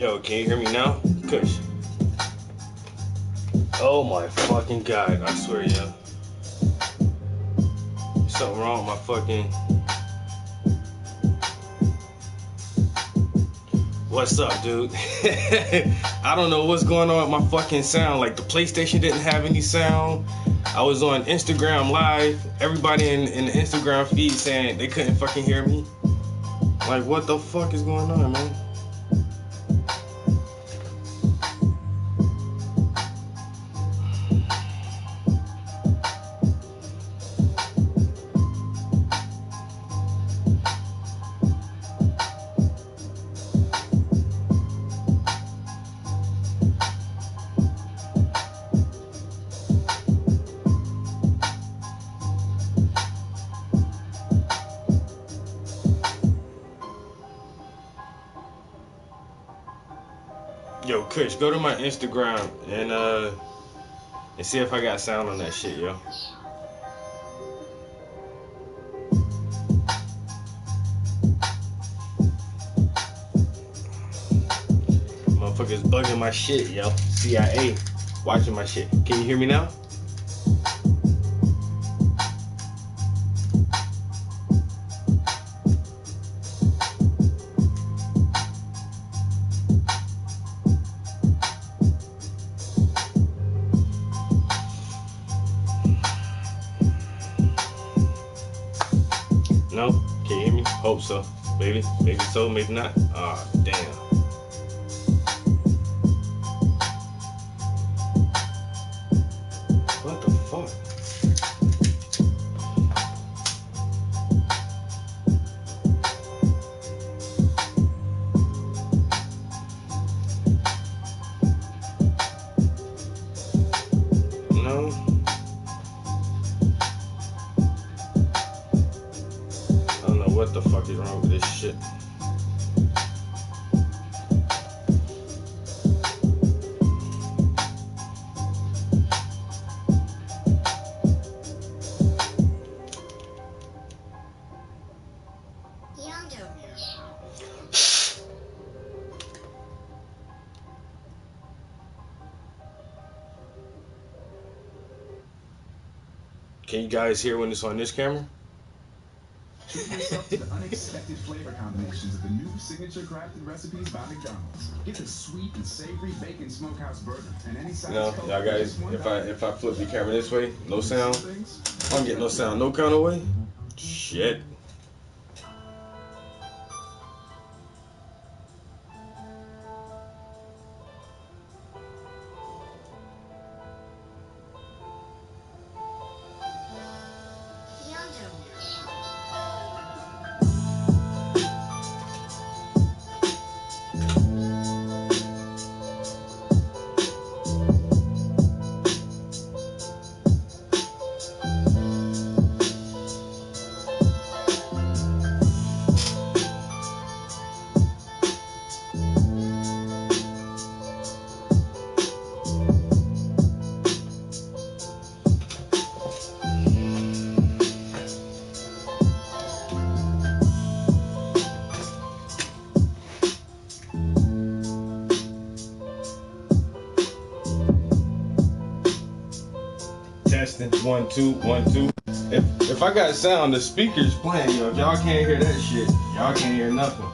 Yo, can you hear me now? Kush. Oh my fucking god, I swear, yo. Something wrong with my fucking... What's up, dude? I don't know what's going on with my fucking sound. Like, the PlayStation didn't have any sound. I was on Instagram Live. Everybody in the Instagram feed saying they couldn't fucking hear me. Like, what the fuck is going on, man? Yo, Kush, go to my Instagram and see if I got sound on that shit, yo. Motherfuckers bugging my shit, yo. CIA watching my shit. Can you hear me now? No? Can you hear me? Hope so. Maybe so, maybe not. Ah, damn. What the fuck? No. I don't know what the fuck is wrong with this shit. Can you guys hear when it's on this camera? Treat yourself to the unexpected flavor combinations of the new signature crafted recipes by McDonald's. Get the sweet and savory bacon smokehouse burger and any size. No, y'all guys, if I flip the camera this way, no sound. I don't get no sound, no kind of way. Shit. Testing 1 2 1 2. If I got sound, the speakers playing, yo. If y'all can't hear that shit, y'all can't hear nothing.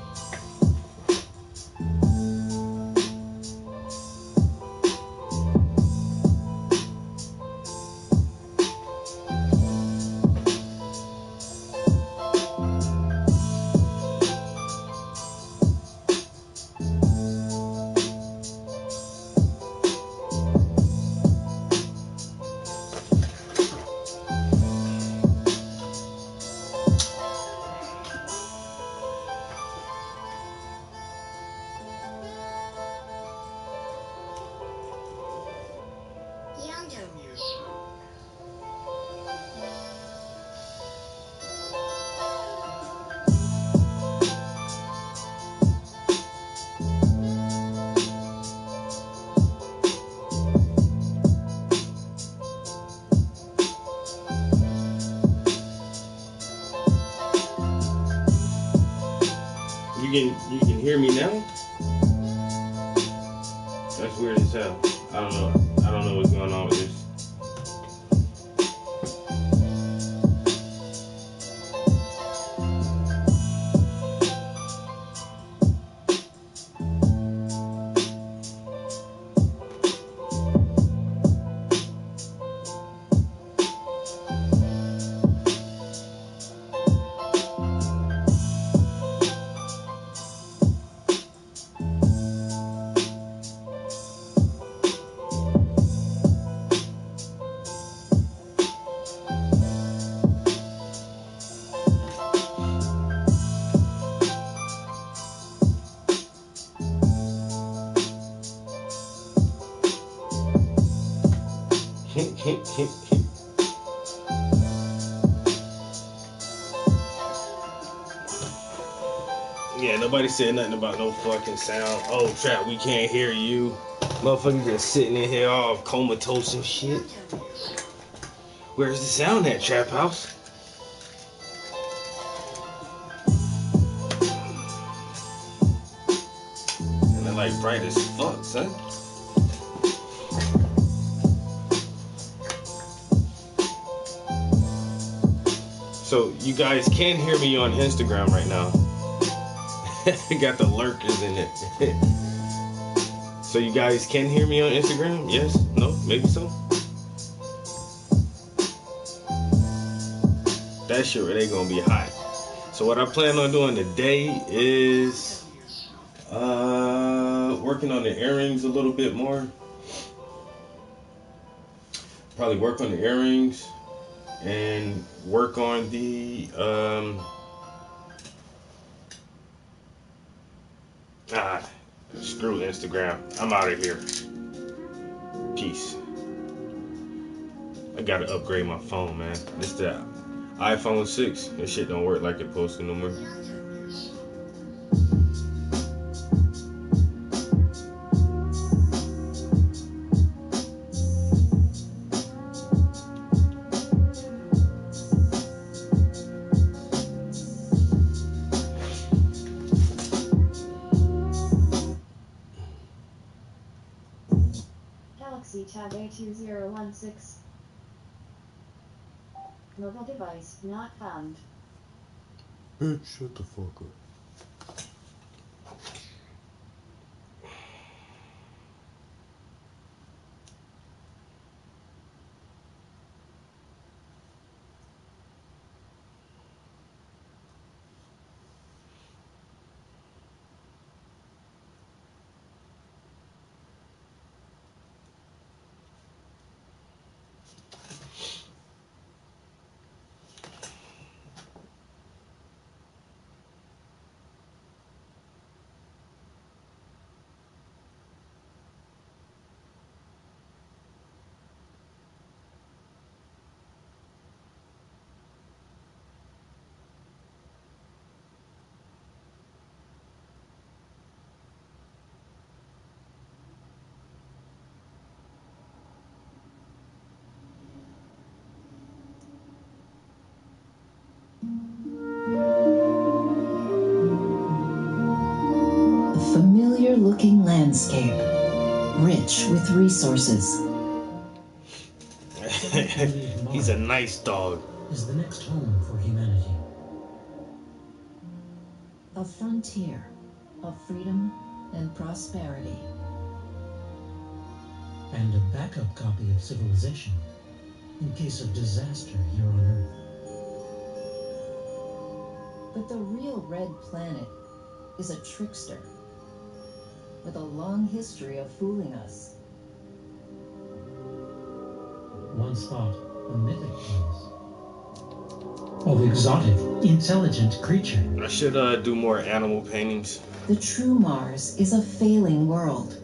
You can hear me now? weird as hell. I don't know. I don't know what's going on with this. Yeah, nobody said nothing about no fucking sound. Oh, Trap, we can't hear you. Motherfuckers just sitting in here all comatose and shit. Where's the sound at, Trap House? And they're like bright as fuck, son. So you guys can hear me on Instagram right now. Got the lurkers in it. So you guys can hear me on Instagram? Yes? No? Maybe so? That shit really gonna be hot. So what I plan on doing today is working on the earrings a little bit more. Probably work on the earrings and work on the screw Instagram. I'm out of here. Peace. I gotta upgrade my phone, man. This the iPhone 6. This shit don't work like it's supposed to no more. Galaxy Tab A2016. Mobile device not found. Bitch, shut the fuck up. A familiar-looking landscape, rich with resources. He's a nice dog. Is the next home for humanity. A frontier of freedom and prosperity. And a backup copy of civilization in case of disaster here on Earth. But the real Red Planet is a trickster with a long history of fooling us. Once thought a mythic place. Of exotic, intelligent creature. I should do more animal paintings. The true Mars is a failing world.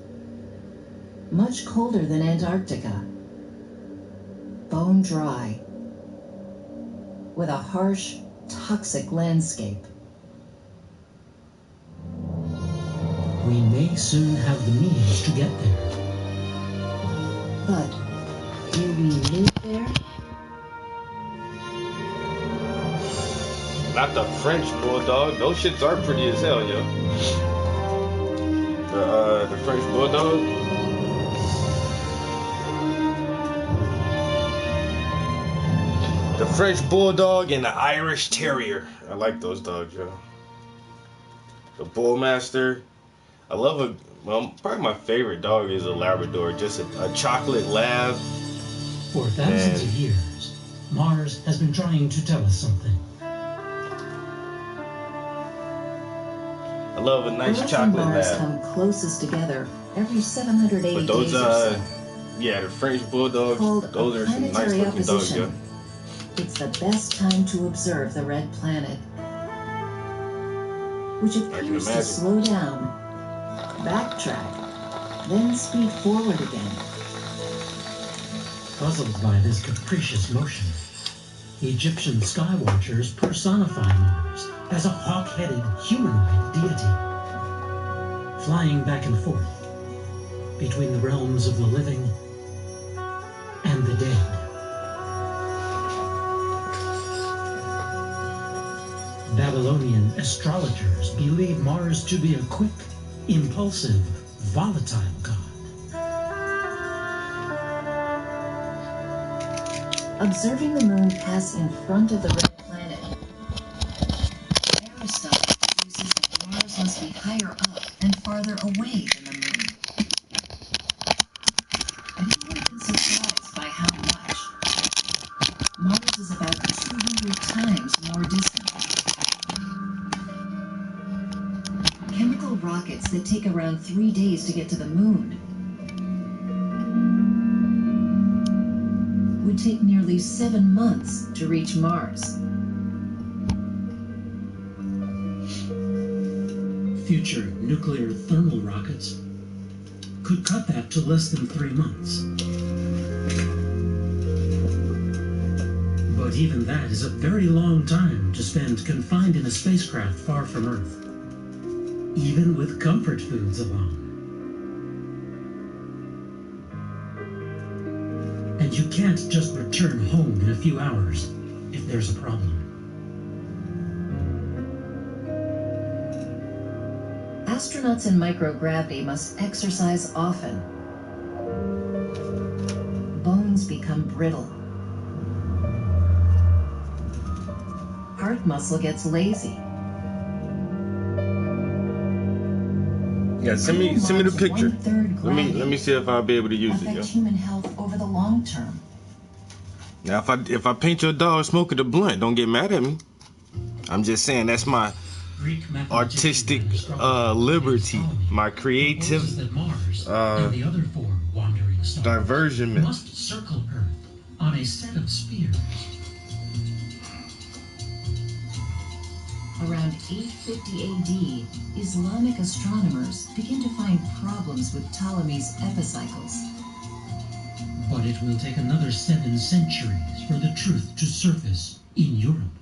Much colder than Antarctica. Bone dry. With a harsh, toxic landscape. We may soon have the means to get there. But will we live there? Not the French bulldog. Those shits are pretty as hell, yo. The French bulldog. The French Bulldog and the Irish Terrier. I like those dogs, yo. The Bullmaster. I love probably my favorite dog is a Labrador. Just a chocolate lab. For thousands of years, Mars has been trying to tell us something. I love a nice Earth chocolate and Mars lab. come closest together every 780 But those, days or so. yeah, the French Bulldogs, Called those a are some nice planetary looking dogs, yo. opposition. It's the best time to observe the red planet, which appears to imagine. slow down, backtrack, then speed forward again. Puzzled by this capricious motion, Egyptian skywatchers personify Mars as a hawk-headed humanoid deity, flying back and forth between the realms of the living and the dead. Babylonian astrologers believe Mars to be a quick, impulsive, volatile god. Observing the moon pass in front of the red planet, Aristotle deduces that Mars must be higher up and farther away than the moon. And he would have been surprised by how much. Mars is about 200 times more distant. Chemical rockets that take around 3 days to get to the moon would take nearly 7 months to reach Mars. Future nuclear thermal rockets could cut that to less than 3 months. But even that is a very long time to spend confined in a spacecraft far from Earth, even with comfort foods along. And you can't just return home in a few hours if there's a problem. Astronauts in microgravity must exercise often. Bones become brittle. Heart muscle gets lazy. Yeah, send me the picture. 1/3 Let me see if I'll be able to use it, affect yo. human health over the long term. Now, if I paint your dog smoking the blunt, don't get mad at me. I'm just saying that's my Greek artistic liberty, my creative that Mars and the other 4 wandering stars diversionment. must circle Earth on a set of spheres. Around 850 AD, Islamic astronomers begin to find problems with Ptolemy's epicycles. But it will take another 7 centuries for the truth to surface in Europe.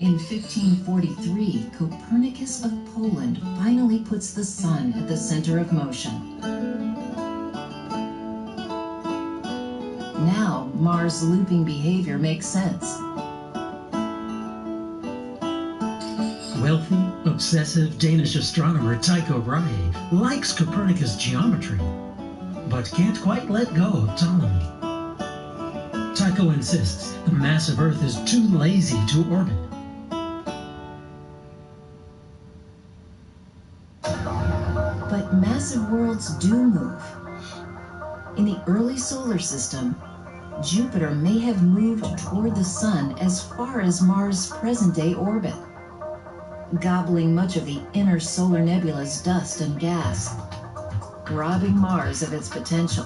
In 1543, Copernicus of Poland finally puts the sun at the center of motion. Now, Mars' looping behavior makes sense. Wealthy, obsessive Danish astronomer Tycho Brahe likes Copernicus' geometry, but can't quite let go of Ptolemy. Tycho insists the massive Earth is too lazy to orbit. But massive worlds do move. In the early solar system, Jupiter may have moved toward the sun as far as Mars' present-day orbit, gobbling much of the inner solar nebula's dust and gas, robbing Mars of its potential.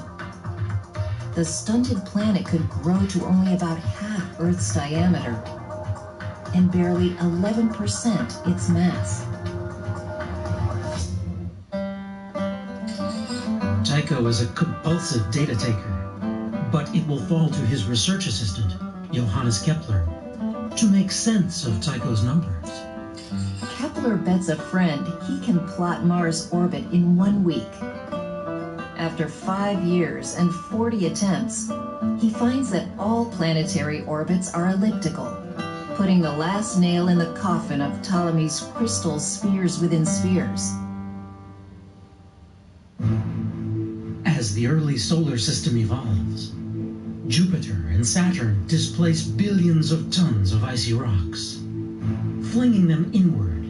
The stunted planet could grow to only about half Earth's diameter and barely 11% its mass. Tycho is a compulsive data taker, but it will fall to his research assistant, Johannes Kepler, to make sense of Tycho's numbers. Kepler bets a friend he can plot Mars' orbit in 1 week. After 5 years and 40 attempts, he finds that all planetary orbits are elliptical, putting the last nail in the coffin of Ptolemy's crystal spheres within spheres. As the early solar system evolves, Jupiter and Saturn displace billions of tons of icy rocks, flinging them inward.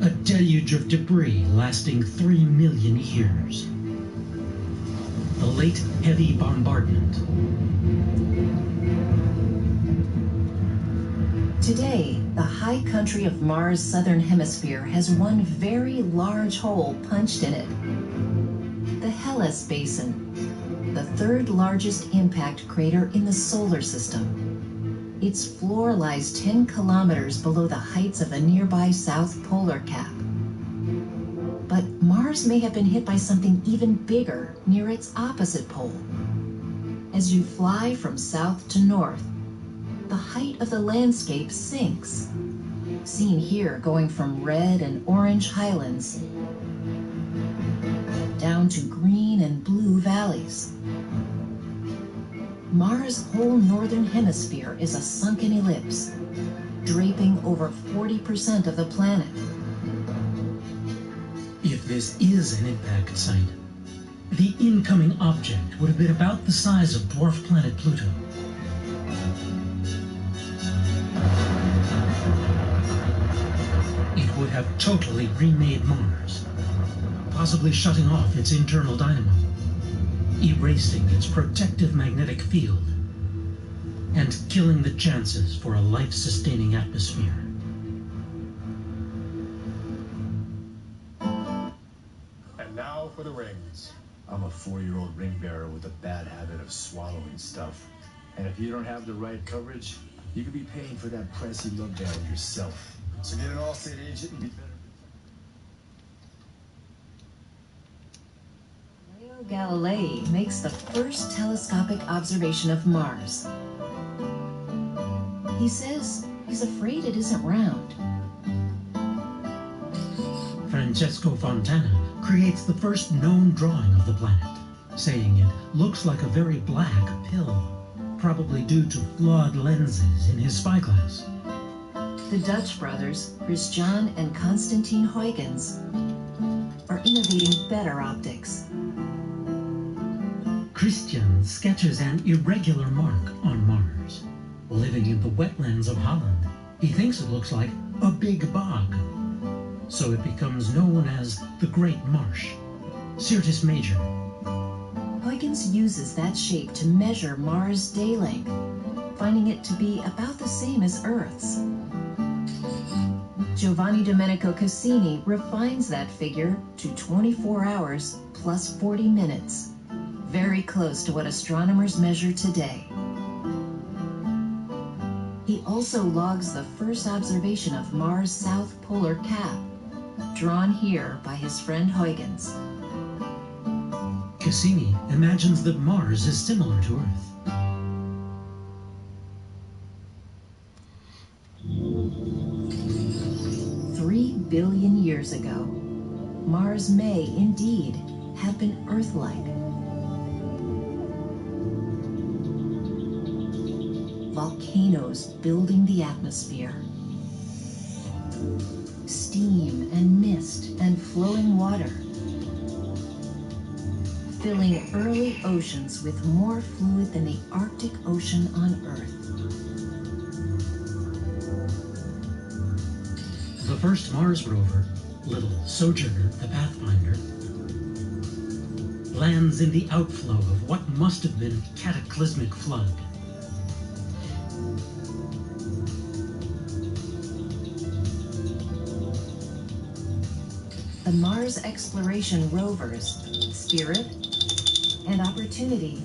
A deluge of debris lasting 3 million years. The late heavy bombardment. Today, the high country of Mars' southern hemisphere has one very large hole punched in it. The Hellas Basin, the third largest impact crater in the solar system. Its floor lies 10 kilometers below the heights of the nearby South Polar Cap. But Mars may have been hit by something even bigger near its opposite pole. As you fly from south to north, the height of the landscape sinks. Seen here going from red and orange highlands down to green and blue valleys. Mars' whole northern hemisphere is a sunken ellipse, draping over 40% of the planet. If this is an impact site, the incoming object would have been about the size of dwarf planet Pluto. It would have totally remade Mars, possibly shutting off its internal dynamo, erasing its protective magnetic field, and killing the chances for a life-sustaining atmosphere. And now for the rings. I'm a 4-year-old ring bearer with a bad habit of swallowing stuff. And if you don't have the right coverage, you could be paying for that pricey love battle yourself. So get an Allstate agent and be better. Galileo Galilei makes the first telescopic observation of Mars. He says he's afraid it isn't round. Francesco Fontana creates the first known drawing of the planet, saying it looks like a very black pill, probably due to flawed lenses in his spyglass. The Dutch brothers, Christian and Constantine Huygens, are innovating better optics. Christian sketches an irregular mark on Mars. Living in the wetlands of Holland, he thinks it looks like a big bog. So it becomes known as the Great Marsh, Syrtis Major. Huygens uses that shape to measure Mars' day length, finding it to be about the same as Earth's. Giovanni Domenico Cassini refines that figure to 24 hours plus 40 minutes, very close to what astronomers measure today. He also logs the first observation of Mars' South Polar Cap, drawn here by his friend Huygens. Cassini imagines that Mars is similar to Earth. Billion years ago, Mars may indeed have been Earth-like. Volcanoes building the atmosphere, steam and mist and flowing water, filling early oceans with more fluid than the Arctic Ocean on Earth. The first Mars rover, Little Sojourner the Pathfinder, lands in the outflow of what must have been a cataclysmic flood. The Mars exploration rovers, Spirit and Opportunity,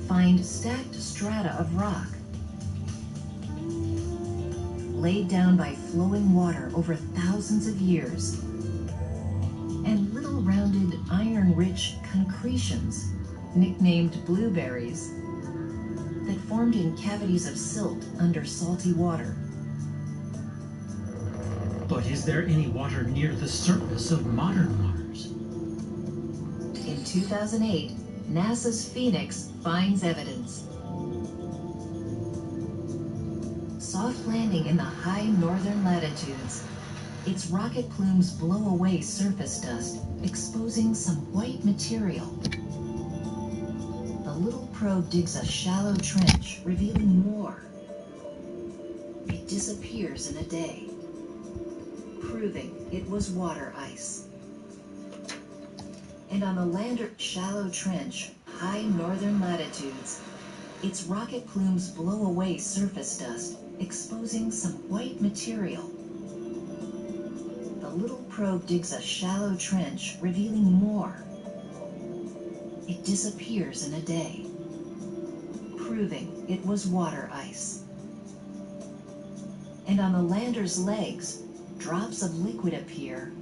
find stacked strata of rock laid down by flowing water over thousands of years, and little rounded iron-rich concretions, nicknamed blueberries, that formed in cavities of silt under salty water. But is there any water near the surface of modern Mars? In 2008, NASA's Phoenix finds evidence. Soft landing in the high northern latitudes, its rocket plumes blow away surface dust, exposing some white material. The little probe digs a shallow trench, revealing more. It disappears in a day, proving it was water ice. And on the Lander shallow trench, high northern latitudes, its rocket plumes blow away surface dust, exposing some white material. The little probe digs a shallow trench, revealing more. It disappears in a day, proving it was water ice. And on the Lander's legs, drops of liquid appear,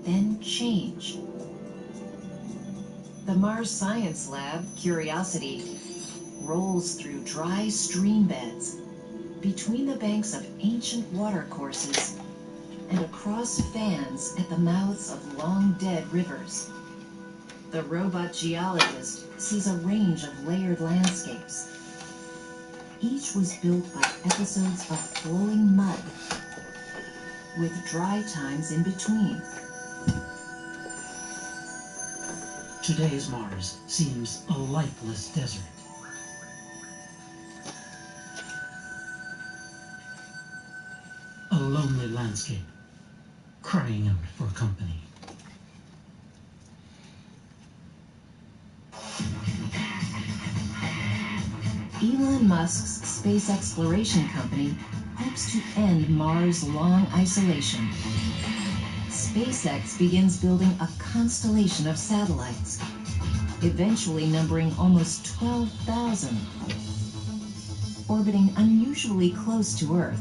then change. The Mars Science Lab, Curiosity, rolls through dry stream beds, between the banks of ancient watercourses, and across fans at the mouths of long-dead rivers. The robot geologist sees a range of layered landscapes. Each was built by episodes of flowing mud, with dry times in between. Today's Mars seems a lifeless desert. A lonely landscape, crying out for company. Elon Musk's space exploration company hopes to end Mars' long isolation. SpaceX begins building a constellation of satellites, eventually numbering almost 12,000, orbiting unusually close to Earth,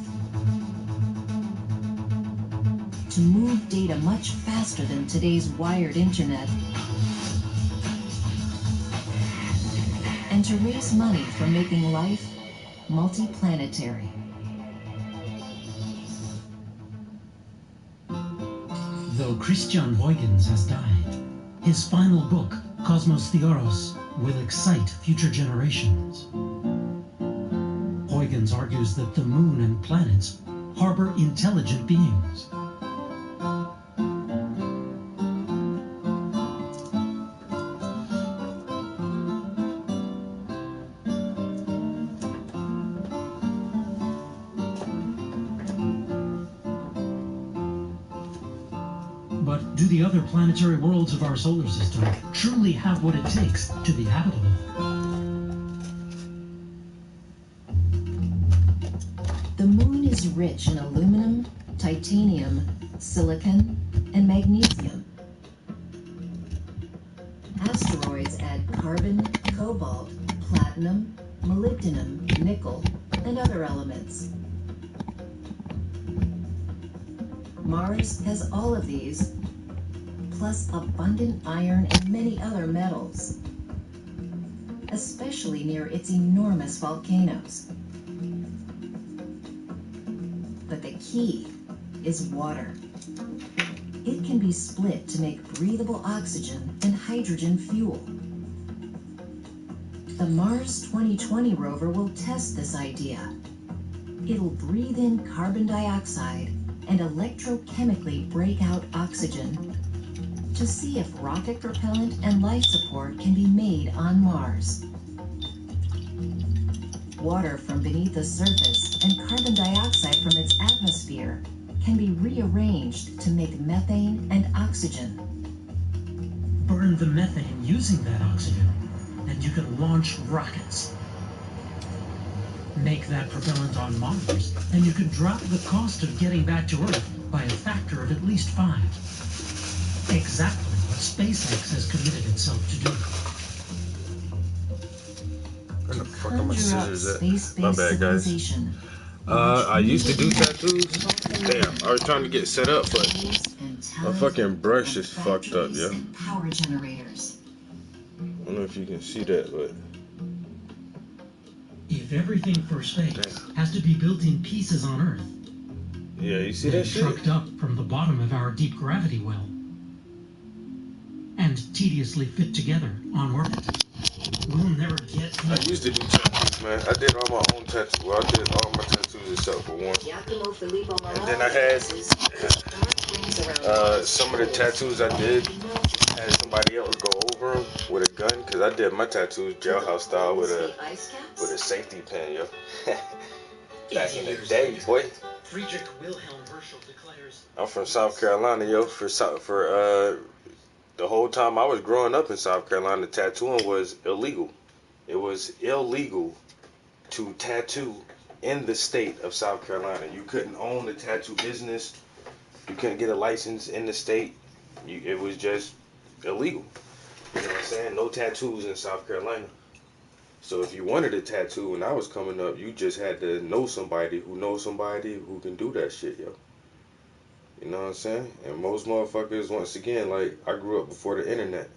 to move data much faster than today's wired internet, and to raise money for making life multiplanetary. Though Christian Huygens has died, his final book, Cosmos Theoros, will excite future generations. Huygens argues that the moon and planets harbor intelligent beings. But do the other planetary worlds of our solar system truly have what it takes to be habitable? The moon is rich in aluminum, titanium, silicon, and magnesium. Asteroids add carbon, cobalt, platinum, molybdenum, nickel, and other elements. Mars has all of these, plus abundant iron and many other metals, especially near its enormous volcanoes. But the key is water. It can be split to make breathable oxygen and hydrogen fuel. The Mars 2020 rover will test this idea. It'll breathe in carbon dioxide and electrochemically break out oxygen to see if rocket propellant and life support can be made on Mars. Water from beneath the surface and carbon dioxide from its atmosphere can be rearranged to make methane and oxygen. Burn the methane using that oxygen, and you can launch rockets. Make that propellant on Mars, and you can drop the cost of getting back to Earth by a factor of at least 5. Exactly what SpaceX has committed itself to do. Where the fuck are my Conjure up scissors at? space-based My bad, guys. civilization. I used to do tattoos. Damn, I was trying to get set up, but my fucking brush is fucked up, yeah. Power generators. I don't know if you can see that, but If everything for space has to be built in pieces on Earth, yeah, you see then that shit? trucked up from the bottom of our deep gravity well, and tediously fit together on orbit, we'll never get I used to do tattoos, man. I did all my own tattoos. Well, I did all my tattoos except for one. And then I had some of the tattoos I did had somebody else go over cover them with a gun? Cause I did my tattoos jailhouse style with a safety pin, yo. Back in the day, boy. Friedrich Wilhelm Herschel declares, I'm from South Carolina, yo. For the whole time I was growing up in South Carolina, tattooing was illegal. It was illegal to tattoo in the state of South Carolina. You couldn't own a tattoo business. You couldn't get a license in the state. It was just illegal. You know what I'm saying? No tattoos in South Carolina. So if you wanted a tattoo when I was coming up, you just had to know somebody who knows somebody who can do that shit, yo. You know what I'm saying? And most motherfuckers, once again, like, I grew up before the internet.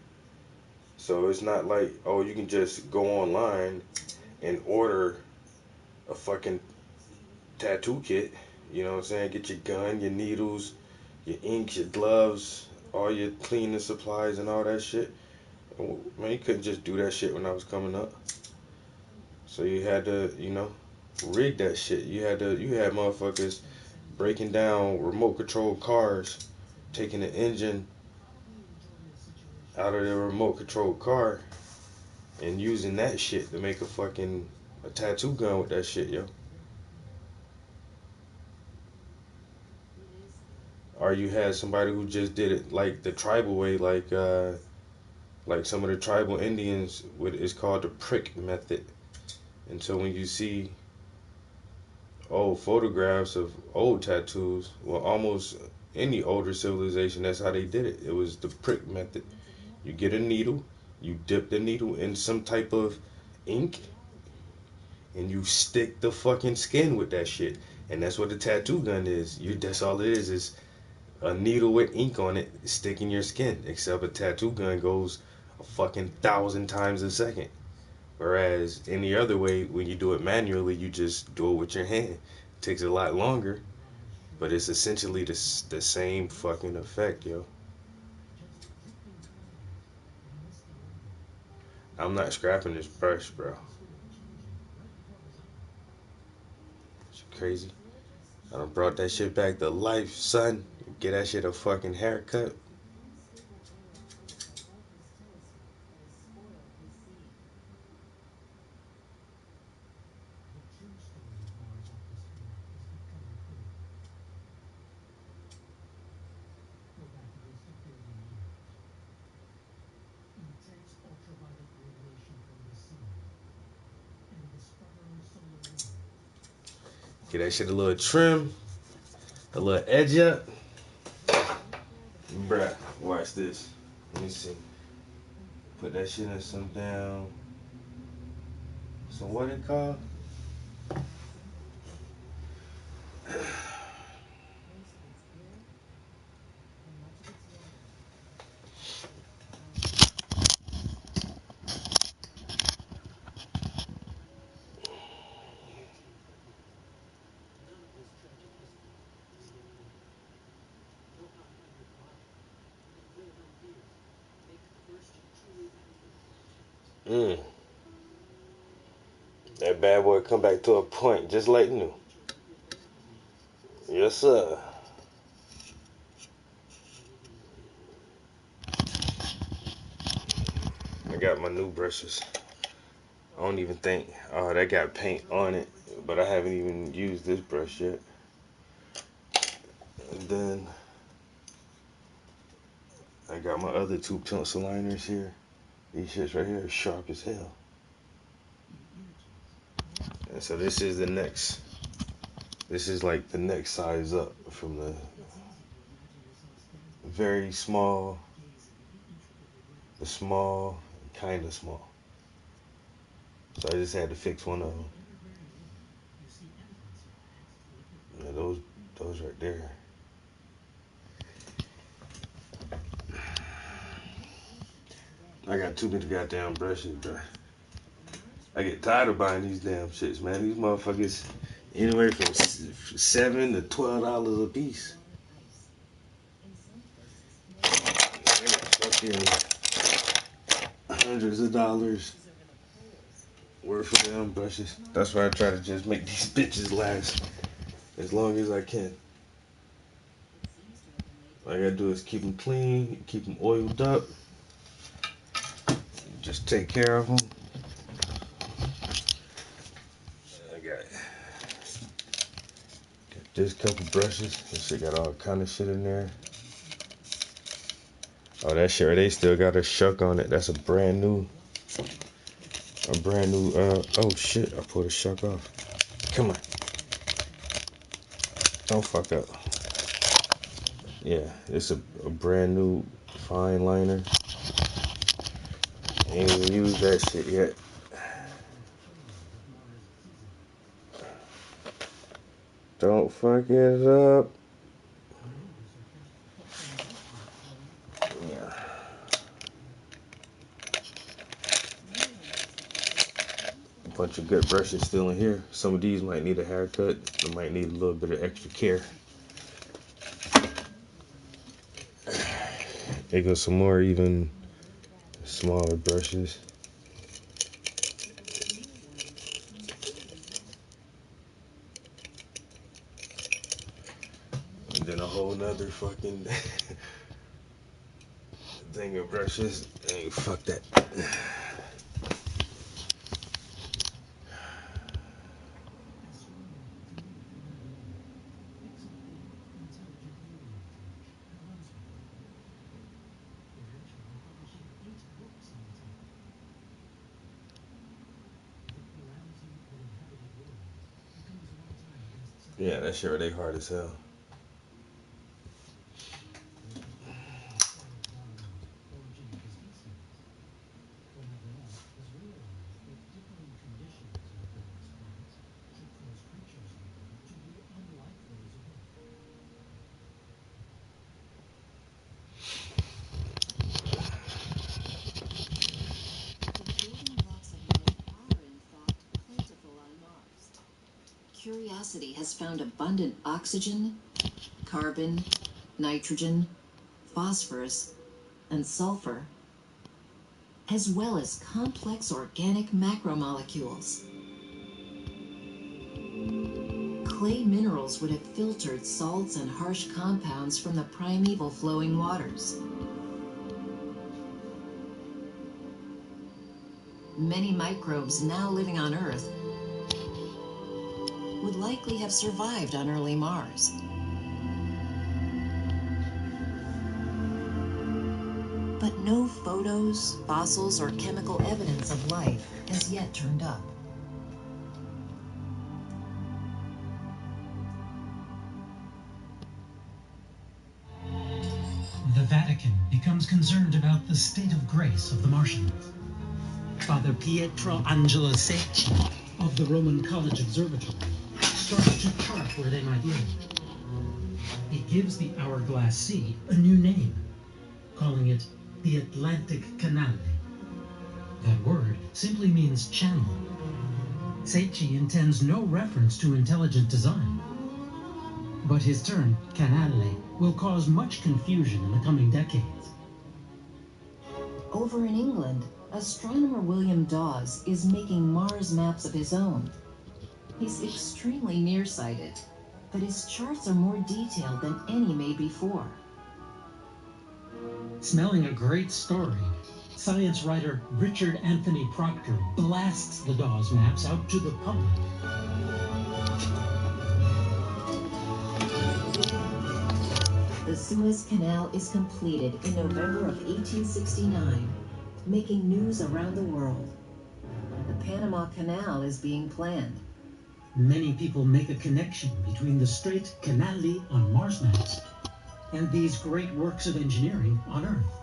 So it's not like, oh, you can just go online and order a fucking tattoo kit. You know what I'm saying? Get your gun, your needles, your ink, your gloves, all your cleaning supplies and all that shit. Man, you couldn't just do that shit when I was coming up. So you had to, you know, rig that shit. You had motherfuckers breaking down remote controlled cars, taking the engine out of the remote controlled car and using that shit to make a tattoo gun with that shit, yo. Or you had somebody who just did it like the tribal way, like some of the tribal Indians, it's called the prick method. And so when you see old photographs of old tattoos, well, almost any older civilization, that's how they did it. It was the prick method. You get a needle, you dip the needle in some type of ink, and you stick the fucking skin with that shit. And that's what the tattoo gun is. That's all it is a needle with ink on it sticking your skin. Except a tattoo gun goes a fucking 1,000 times a second. Whereas any other way, when you do it manually, you just do it with your hand. It takes a lot longer, but it's essentially the same fucking effect, yo. I'm not scrapping this brush, bro. It's crazy. I done brought that shit back to life, son. Get that shit a fucking haircut. Get that shit a little trim, a little edge up. Bruh, watch this. Let me see. Put that shit in some damn, what it called? That bad boy come back to a point just like new. Yes, sir. I got my new brushes. I don't even think, oh, that got paint on it, but I haven't even used this brush yet. And then I got my other two pencil liners here. These shits right here are sharp as hell. And so this is like the next size up from the very small, the small, kind of small. So I just had to fix one of them. Yeah, those right there. I got too many goddamn brushes, bro. I get tired of buying these damn shits, man. These motherfuckers anywhere from $7 to $12 a piece. Fucking hundreds of dollars worth of damn brushes. That's why I try to just make these bitches last as long as I can. All I gotta do is keep them clean, keep them oiled up. Just take care of them. I got this couple brushes. This shit got all kind of shit in there. Oh, that shit, they still got a shuck on it. That's a brand new, oh shit, I pulled the shuck off. Come on. Don't fuck up. Yeah, it's a brand new fine liner. Ain't even used that shit yet. Don't fuck it up. Yeah. A bunch of good brushes still in here. Some of these might need a haircut. They might need a little bit of extra care. There goes some more even smaller brushes. And then a whole nother fucking thing of brushes. Hey, fuck that. Yeah, that shit they hard as hell. Curiosity has found abundant oxygen, carbon, nitrogen, phosphorus, and sulfur, as well as complex organic macromolecules. Clay minerals would have filtered salts and harsh compounds from the primeval flowing waters. Many microbes now living on Earth would likely have survived on early Mars. But no photos, fossils, or chemical evidence of life has yet turned up. The Vatican becomes concerned about the state of grace of the Martians. Father Pietro Angelo Secchi of the Roman College Observatory starts to chart where they might live. He gives the Hourglass Sea a new name, calling it the Atlantic Canale. That word simply means channel. Secchi intends no reference to intelligent design. But his term, canale, will cause much confusion in the coming decades. Over in England, astronomer William Dawes is making Mars maps of his own. He's extremely nearsighted, but his charts are more detailed than any made before. Smelling a great story, science writer Richard Anthony Proctor blasts the Dawes maps out to the public. The Suez Canal is completed in November of 1869, making news around the world. The Panama Canal is being planned. Many people make a connection between the Strait Canale on Mars maps and these great works of engineering on Earth.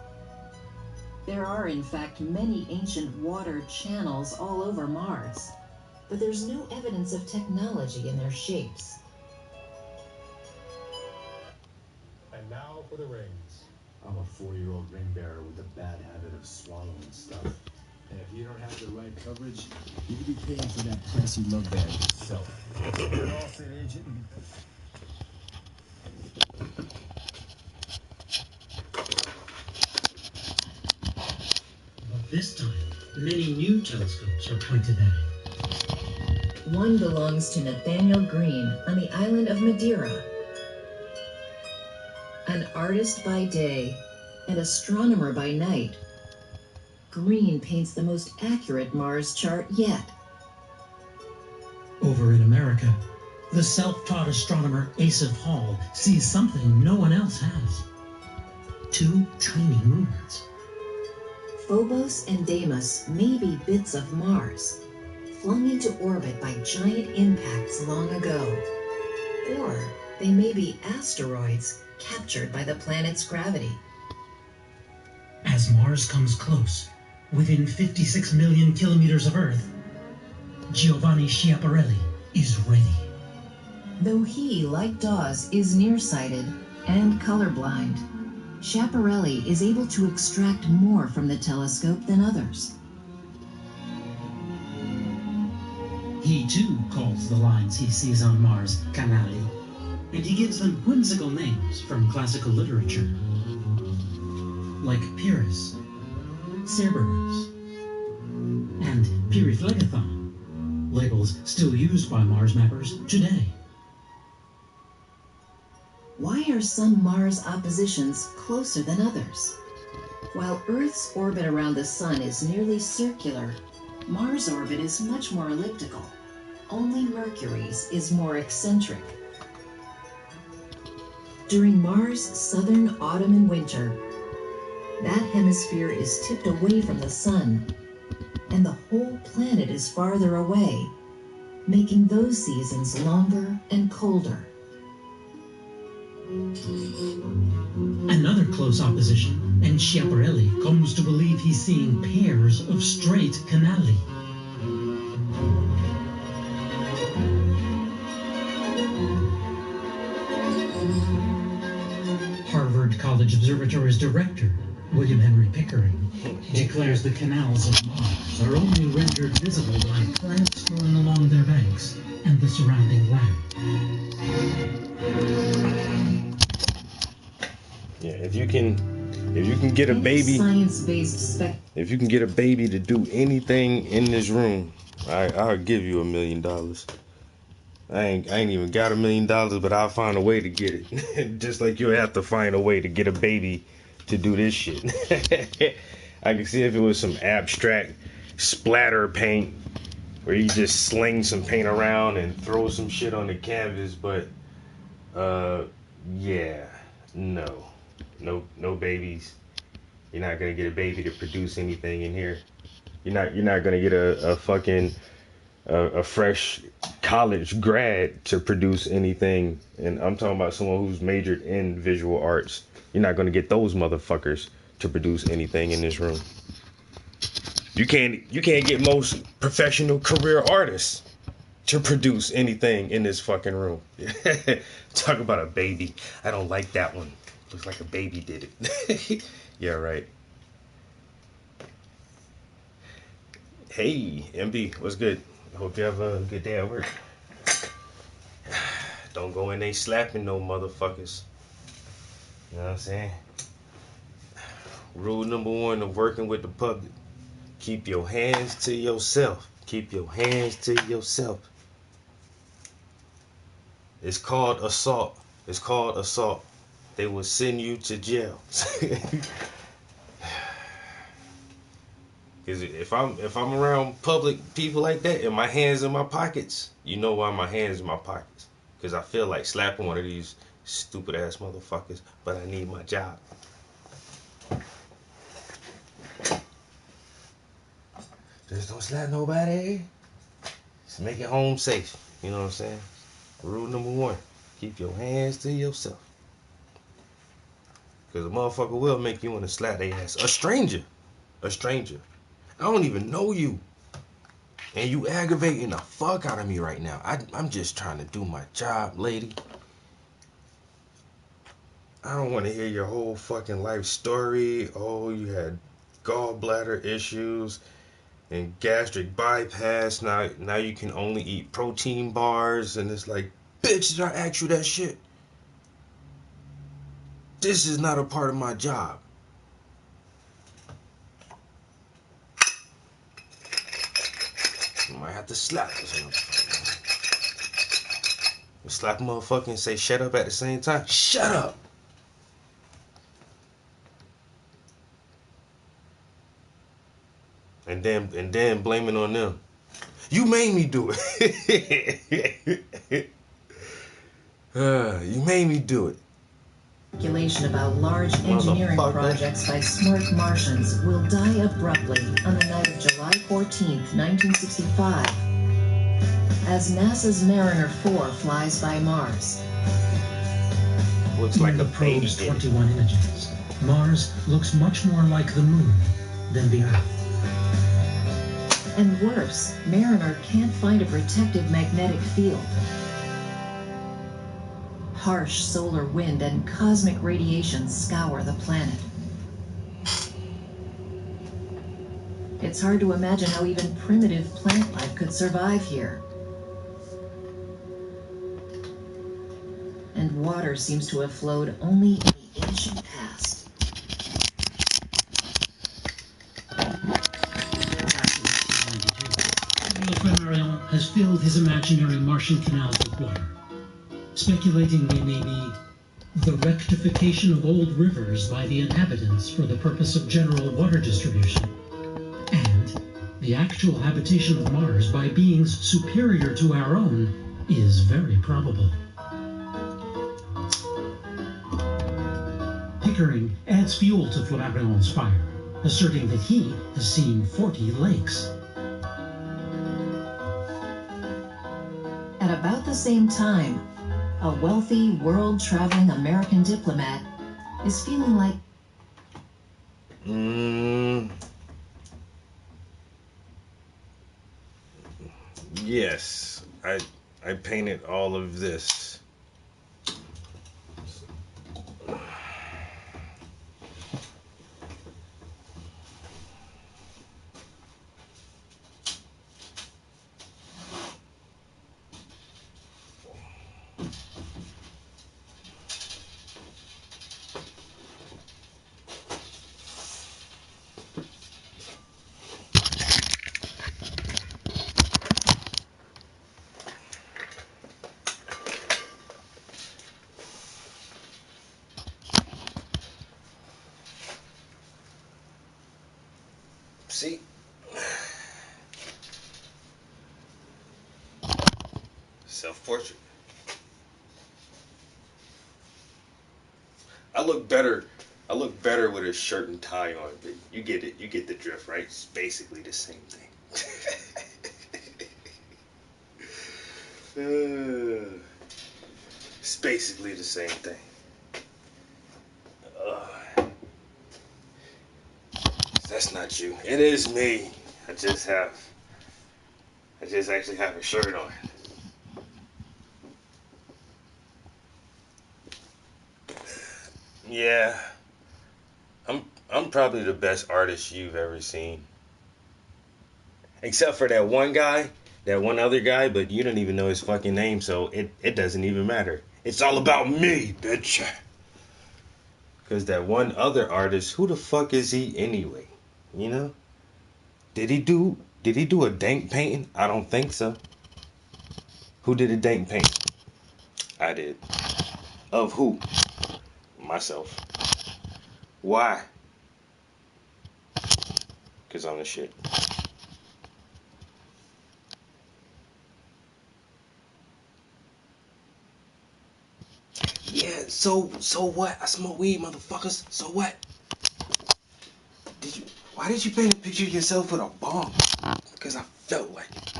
There are, in fact, many ancient water channels all over Mars, but there's no evidence of technology in their shapes. And now for the rings. I'm a 4-year-old ring bearer with a bad habit of swallowing stuff. And if you don't have the right coverage, you could be paying for that press you love bag yourself. You're all set, agent. But this time, many new telescopes are pointed at it. One belongs to Nathaniel Green on the island of Madeira. An artist by day and astronomer by night, green paints the most accurate Mars chart yet. Over in America, the self-taught astronomer Asaph Hall sees something no one else has. 2 tiny moons. Phobos and Deimos may be bits of Mars, flung into orbit by giant impacts long ago. Or they may be asteroids captured by the planet's gravity. As Mars comes close, within 56 million kilometers of Earth, Giovanni Schiaparelli is ready. Though he, like Dawes, is nearsighted and colorblind, Schiaparelli is able to extract more from the telescope than others. He too calls the lines he sees on Mars canali, and he gives them whimsical names from classical literature, like Pyrrhus, Cerberus, and Pyrrhithlegathon, labels still used by Mars mappers today. Why are some Mars oppositions closer than others? While Earth's orbit around the Sun is nearly circular, Mars' orbit is much more elliptical. Only Mercury's is more eccentric. During Mars' southern autumn and winter, that hemisphere is tipped away from the Sun, and the whole planet is farther away, making those seasons longer and colder. Another close opposition, and Schiaparelli comes to believe he's seeing pairs of straight canali. Harvard College Observatory's director, William Henry Pickering, declares the canals of Mars are only rendered visible by plants growing along their banks and the surrounding land. Yeah, if you can get a baby, Science-based if you can get a baby to do anything in this room, I'll give you $1 million. I ain't even got $1 million, but I'll find a way to get it. Just like you'll have to find a way to get a baby to do this shit. I can see if it was some abstract splatter paint where you just sling some paint around and throw some shit on the canvas, but yeah, no babies. You're not gonna get a baby to produce anything in here. You're not gonna get a fucking a fresh college grad to produce anything. And I'm talking about someone who's majored in visual arts. You're not gonna get those motherfuckers to produce anything in this room. You can't get most professional career artists to produce anything in this fucking room. Talk about a baby. I don't like that one. Looks like a baby did it. Yeah, right. Hey, MB, what's good? Hope you have a good day at work. Don't go in there slapping no motherfuckers. You know what I'm saying? Rule number 1 of working with the public. Keep your hands to yourself. Keep your hands to yourself. It's called assault. It's called assault. They will send you to jail. Because if I'm around public people like that and my hands in my pockets, you know why my hands in my pockets. Because I feel like slapping one of these stupid ass motherfuckers, but I need my job. Just don't slap nobody. Just make it home safe. You know what I'm saying? Rule number 1, keep your hands to yourself. Because a motherfucker will make you want to slap their ass. A stranger. A stranger. I don't even know you. And you aggravating the fuck out of me right now. I'm just trying to do my job, lady. I don't want to hear your whole fucking life story. Oh, you had gallbladder issues and gastric bypass. Now you can only eat protein bars. And it's like, bitch, did I ask you that shit? This is not a part of my job. I might have to slap this motherfucker. Slap a motherfucker and say shut up at the same time. Shut up! And then blame it on them. You made me do it. You made me do it. Speculation about large engineering projects by smart Martians will die abruptly on the night of July 14th, 1965, as NASA's Mariner 4 flies by Mars. Looks like In a the probe's baby. 21 images, Mars looks much more like the moon than the Earth. And worse, Mariner can't find a protective magnetic field. Harsh solar wind and cosmic radiation scour the planet. It's hard to imagine how even primitive plant life could survive here. And water seems to have flowed only in the ancient past. Flammarion has filled his imaginary Martian canals with water, speculating they may be the rectification of old rivers by the inhabitants for the purpose of general water distribution, and the actual habitation of Mars by beings superior to our own is very probable. Pickering adds fuel to Flammarion's fire, asserting that he has seen 40 lakes. At about the same time, a wealthy, world-traveling American diplomat is feeling like Yes, I painted all of this. See? Self-portrait. I look better with a shirt and tie on, but you get it. You get the drift, right? It's basically the same thing. It's basically the same thing. That's not you. It is me. I just actually have a shirt on. Yeah. I'm probably the best artist you've ever seen. Except for that one guy, that one other guy, but you don't even know his fucking name, so it doesn't even matter. It's all about me, bitch. Because that one other artist, who the fuck is he anyway? You know? Did he do a dank painting? I don't think so. Who did a dank painting? I did. Of who? Myself. Why? Because I'm the shit. Yeah, so what? I smoke weed, motherfuckers. So what? Why did you paint a picture of yourself with a bomb? Because I felt like it.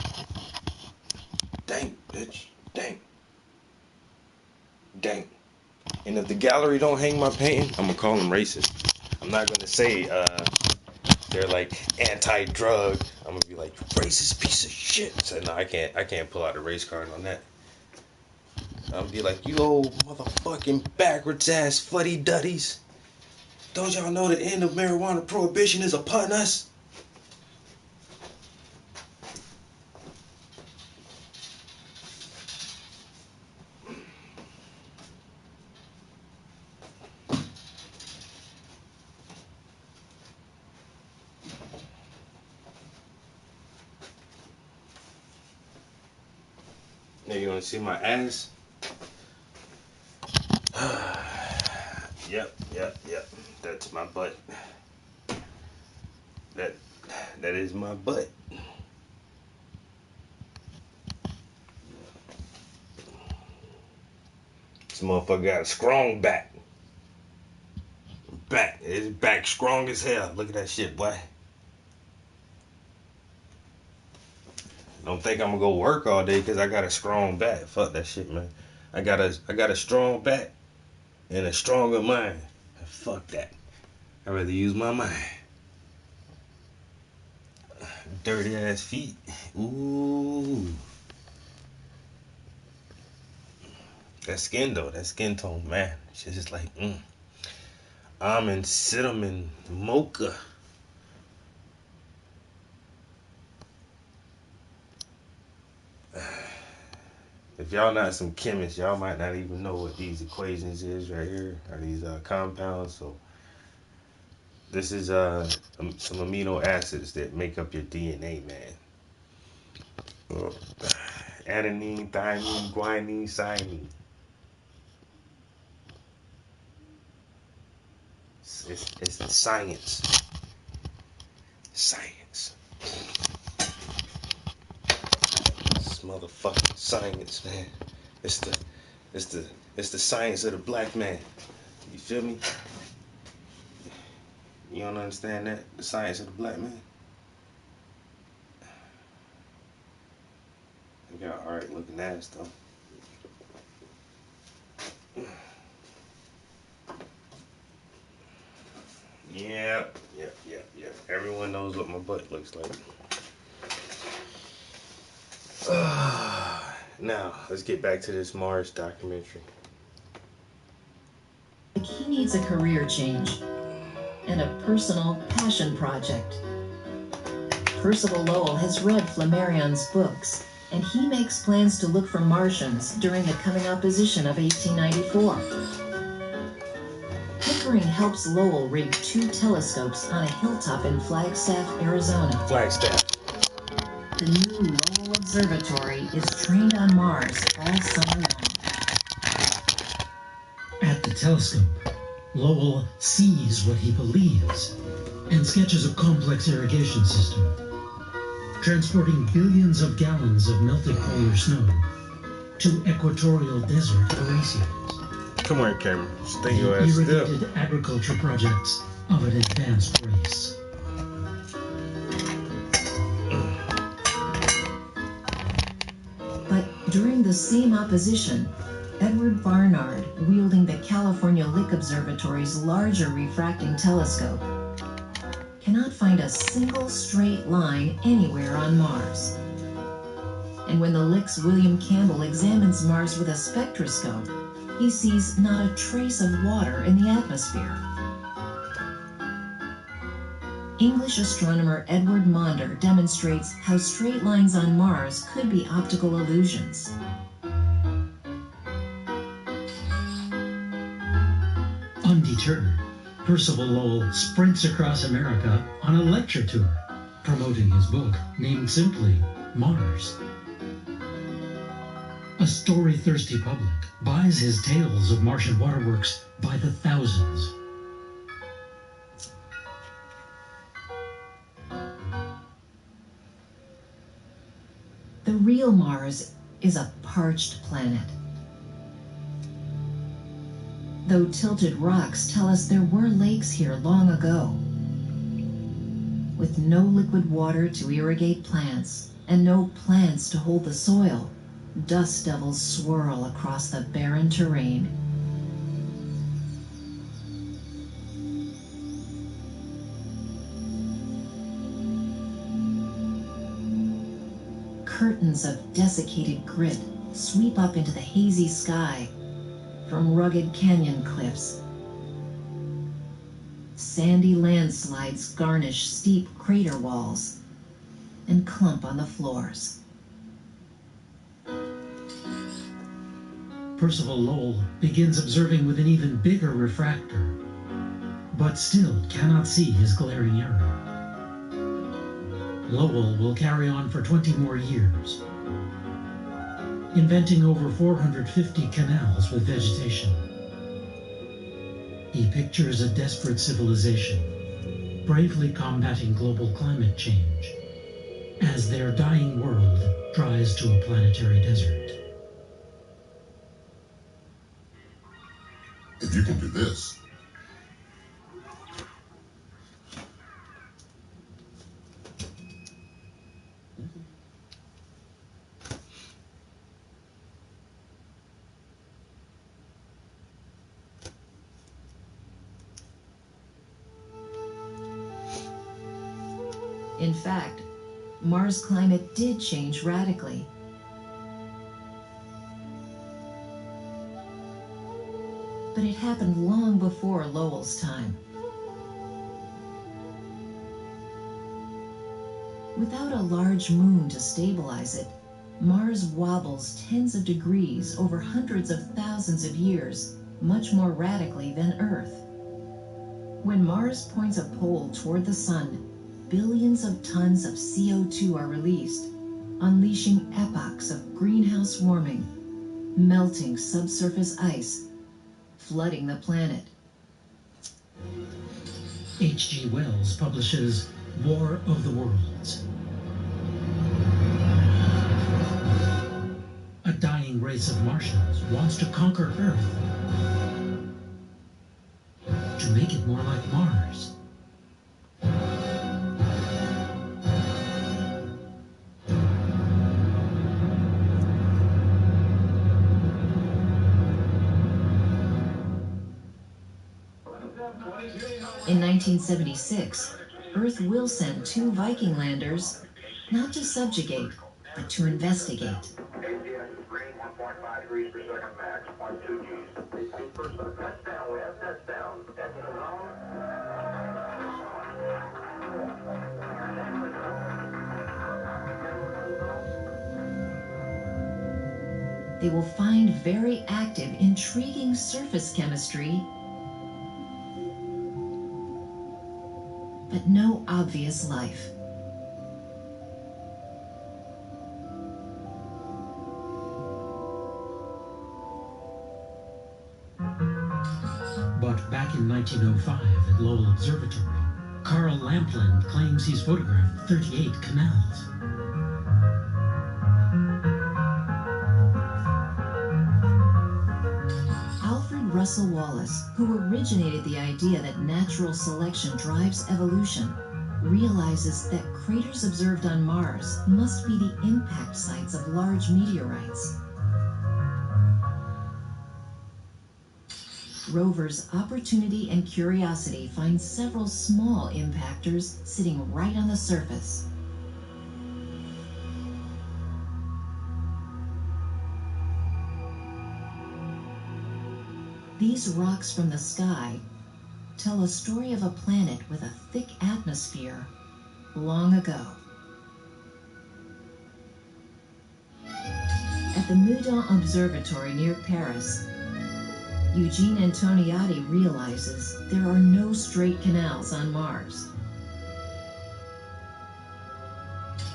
Dang, bitch. Dang. Dang. And if the gallery don't hang my painting, I'm gonna call them racist. I'm not gonna say they're like anti-drug. I'm gonna be like, racist piece of shit. So no, I can't pull out a race card on that. I'll be like, you old motherfucking backwards ass fuddy-duddies. Don't y'all know the end of marijuana prohibition is upon us? Now you wanna see my ass? Yep. That's my butt. That is my butt. This motherfucker got a strong back. His back strong as hell. Look at that shit, boy. Don't think I'm gonna go work all day because I got a strong back. Fuck that shit, man. I got a strong back and a stronger mind. Fuck that. I'd rather use my mind. Dirty ass feet. Ooh. That skin though, that skin tone, man. Shit's just like, almond cinnamon mocha. If y'all not some chemists, y'all might not even know what these equations is right here, or these compounds. So this is some amino acids that make up your DNA, man. Adenine, thymine, guanine, cyanine. It's science. Science. It's motherfucking science, man. It's the science of the black man. You feel me? You don't understand that? The science of the black man? You got alright looking ass though. Yep. Everyone knows what my butt looks like. Now, let's get back to this Mars documentary. He needs a career change and a personal passion project. Percival Lowell has read Flammarion's books, and he makes plans to look for Martians during the coming opposition of 1894. Pickering helps Lowell rig 2 telescopes on a hilltop in Flagstaff, Arizona. Flagstaff. The new Lowell Observatory is trained on Mars all summer long. At the telescope, Lowell sees what he believes and sketches a complex irrigation system, transporting billions of gallons of melted polar snow to equatorial desert glaciers. Come on, Cameron. Stay your ass still. Irrigated agriculture projects of an advanced race. But during the same opposition, Edward Barnard, wielding the California Lick Observatory's larger refracting telescope, cannot find a single straight line anywhere on Mars. And when the Lick's William Campbell examines Mars with a spectroscope, he sees not a trace of water in the atmosphere. English astronomer Edward Maunder demonstrates how straight lines on Mars could be optical illusions. Undeterred, Percival Lowell sprints across America on a lecture tour, promoting his book named simply Mars. A story-thirsty public buys his tales of Martian waterworks by the thousands. The real Mars is a parched planet. Though tilted rocks tell us there were lakes here long ago. With no liquid water to irrigate plants and no plants to hold the soil, dust devils swirl across the barren terrain. Curtains of desiccated grit sweep up into the hazy sky from rugged canyon cliffs. Sandy landslides garnish steep crater walls and clump on the floors. Percival Lowell begins observing with an even bigger refractor, but still cannot see his glaring error. Lowell will carry on for 20 more years, inventing over 450 canals with vegetation. He pictures a desperate civilization bravely combating global climate change as their dying world dries to a planetary desert. If you can do this, In fact, Mars' climate did change radically. But it happened long before Lowell's time. Without a large moon to stabilize it, Mars wobbles tens of degrees over hundreds of thousands of years, much more radically than Earth. When Mars points a pole toward the sun, billions of tons of CO2 are released, unleashing epochs of greenhouse warming, melting subsurface ice, flooding the planet. H.G. Wells publishes War of the Worlds. A dying race of Martians wants to conquer Earth to make it more like Mars. In 1976, Earth will send 2 Viking landers, not to subjugate, but to investigate. ATS green, 1.5 degrees per second max, 0.2 Gs. Touchdown, we have touchdown. Engine on. They will find very active, intriguing surface chemistry, but no obvious life. But back in 1905 at Lowell Observatory, Carl Lamplin claims he's photographed 38 canals. Alfred Russel Wallace, who originated the idea that natural selection drives evolution, realizes that craters observed on Mars must be the impact sites of large meteorites. Rovers Opportunity and Curiosity find several small impactors sitting right on the surface. These rocks from the sky tell a story of a planet with a thick atmosphere long ago. At the Meudon Observatory near Paris, Eugene Antoniadi realizes there are no straight canals on Mars.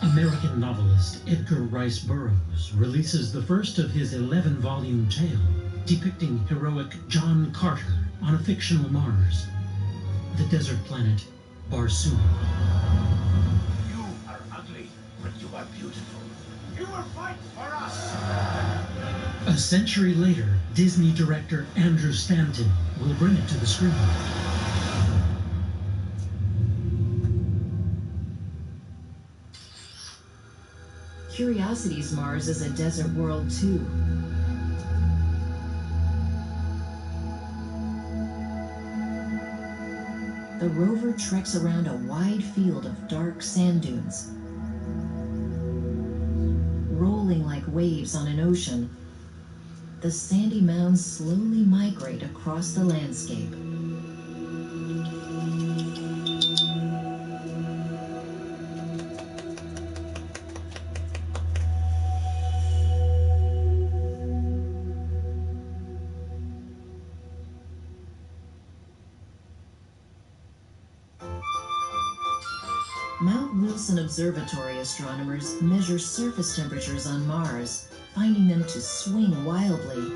American novelist Edgar Rice Burroughs releases the first of his 11-volume tale depicting heroic John Carter on a fictional Mars, the desert planet Barsoom. You are ugly, but you are beautiful. You will fight for us! A century later, Disney director Andrew Stanton will bring it to the screen. Curiosity's Mars is a desert world too. The rover treks around a wide field of dark sand dunes. Rolling like waves on an ocean, the sandy mounds slowly migrate across the landscape. Mount Wilson Observatory astronomers measure surface temperatures on Mars, finding them to swing wildly.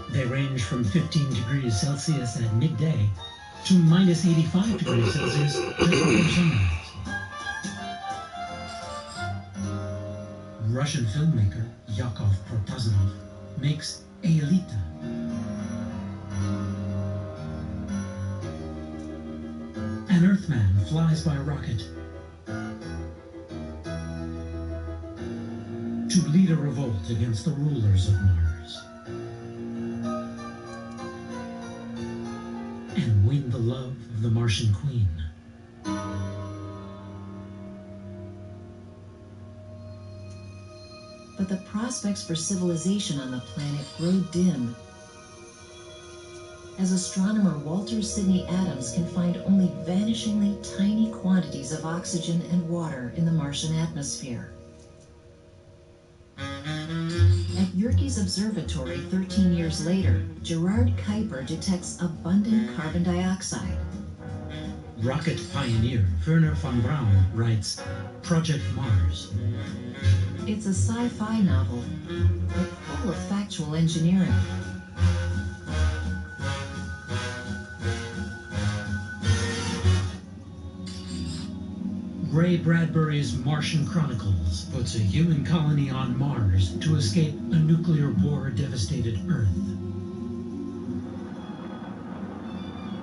They range from 15 degrees Celsius at midday to minus 85 degrees Celsius just before sunrise. Russian filmmaker Yakov Protazanov makes Aelita. An Earthman flies by rocket to lead a revolt against the rulers of Mars and win the love of the Martian Queen. But the prospects for civilization on the planet grow dim, as astronomer Walter Sidney Adams can find only vanishingly tiny quantities of oxygen and water in the Martian atmosphere. At Yerkes Observatory 13 years later, Gerard Kuiper detects abundant carbon dioxide. Rocket pioneer Wernher von Braun writes Project Mars. It's a sci-fi novel, but full of factual engineering. Ray Bradbury's Martian Chronicles puts a human colony on Mars to escape a nuclear war-devastated Earth.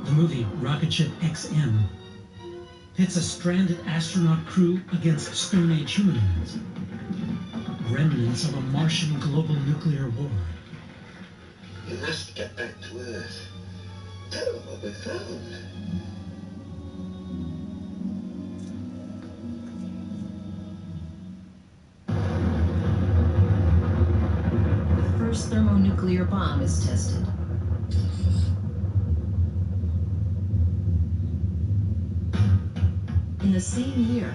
The movie Rocket Ship XM pits a stranded astronaut crew against Stone Age humanoids, remnants of a Martian global nuclear war. You must get back to Earth. Tell them what we found. The first thermonuclear bomb is tested. In the same year,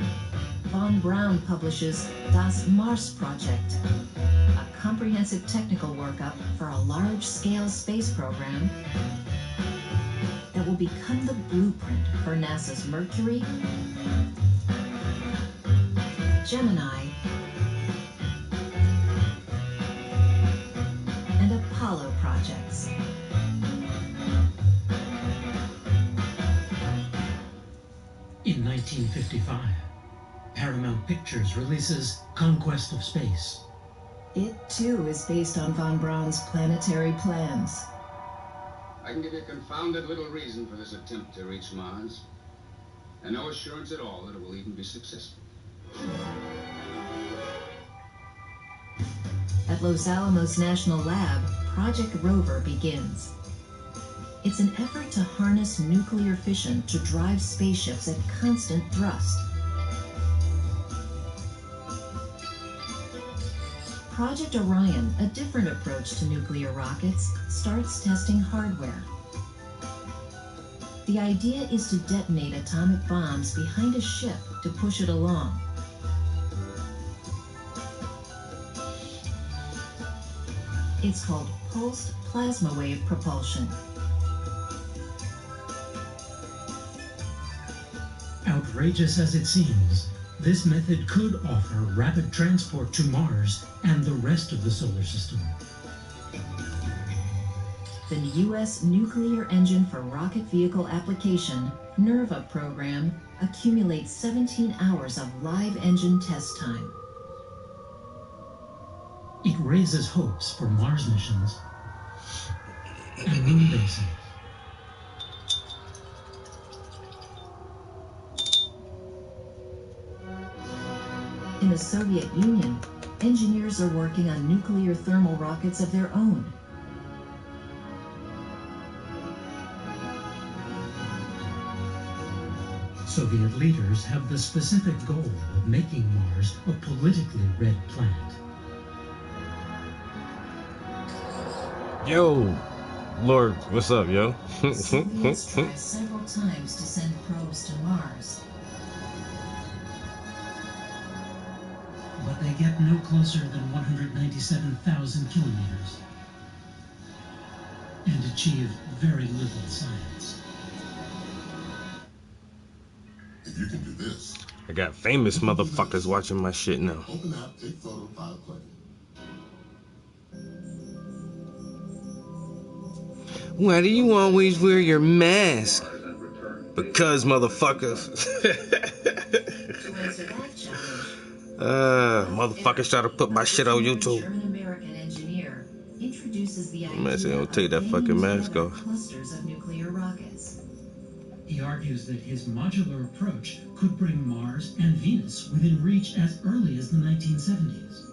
von Braun publishes Das Mars Project, a comprehensive technical workup for a large-scale space program that will become the blueprint for NASA's Mercury, Gemini, and Apollo projects. In 1955, Paramount Pictures releases Conquest of Space. It, too, is based on von Braun's planetary plans. I can give you a confounded little reason for this attempt to reach Mars, and no assurance at all that it will even be successful. At Los Alamos National Lab, Project Rover begins. It's an effort to harness nuclear fission to drive spaceships at constant thrust. Project Orion, a different approach to nuclear rockets, starts testing hardware. The idea is to detonate atomic bombs behind a ship to push it along. It's called pulsed plasma wave propulsion. Outrageous as it seems, this method could offer rapid transport to Mars and the rest of the solar system. The U.S. Nuclear Engine for Rocket Vehicle Application, NERVA program, accumulates 17 hours of live engine test time. It raises hopes for Mars missions and moon bases. In the Soviet Union, engineers are working on nuclear thermal rockets of their own. Soviet leaders have the specific goal of making Mars a politically red planet. Yo, Lord, what's up, yo? The Soviets tried several times to send probes to Mars. But they get no closer than 197,000 kilometers and achieve very little science. If you can do this, I got famous motherfuckers watching my shit now. open app, take photo, file, play. Why do you always wear your mask? Because motherfuckers. Motherfuckers try to put my shit on YouTube. German-American engineer introduces the idea Man, say don't take that fucking mask off. clusters of nuclear rockets. He argues that his modular approach could bring Mars and Venus within reach as early as the 1970s.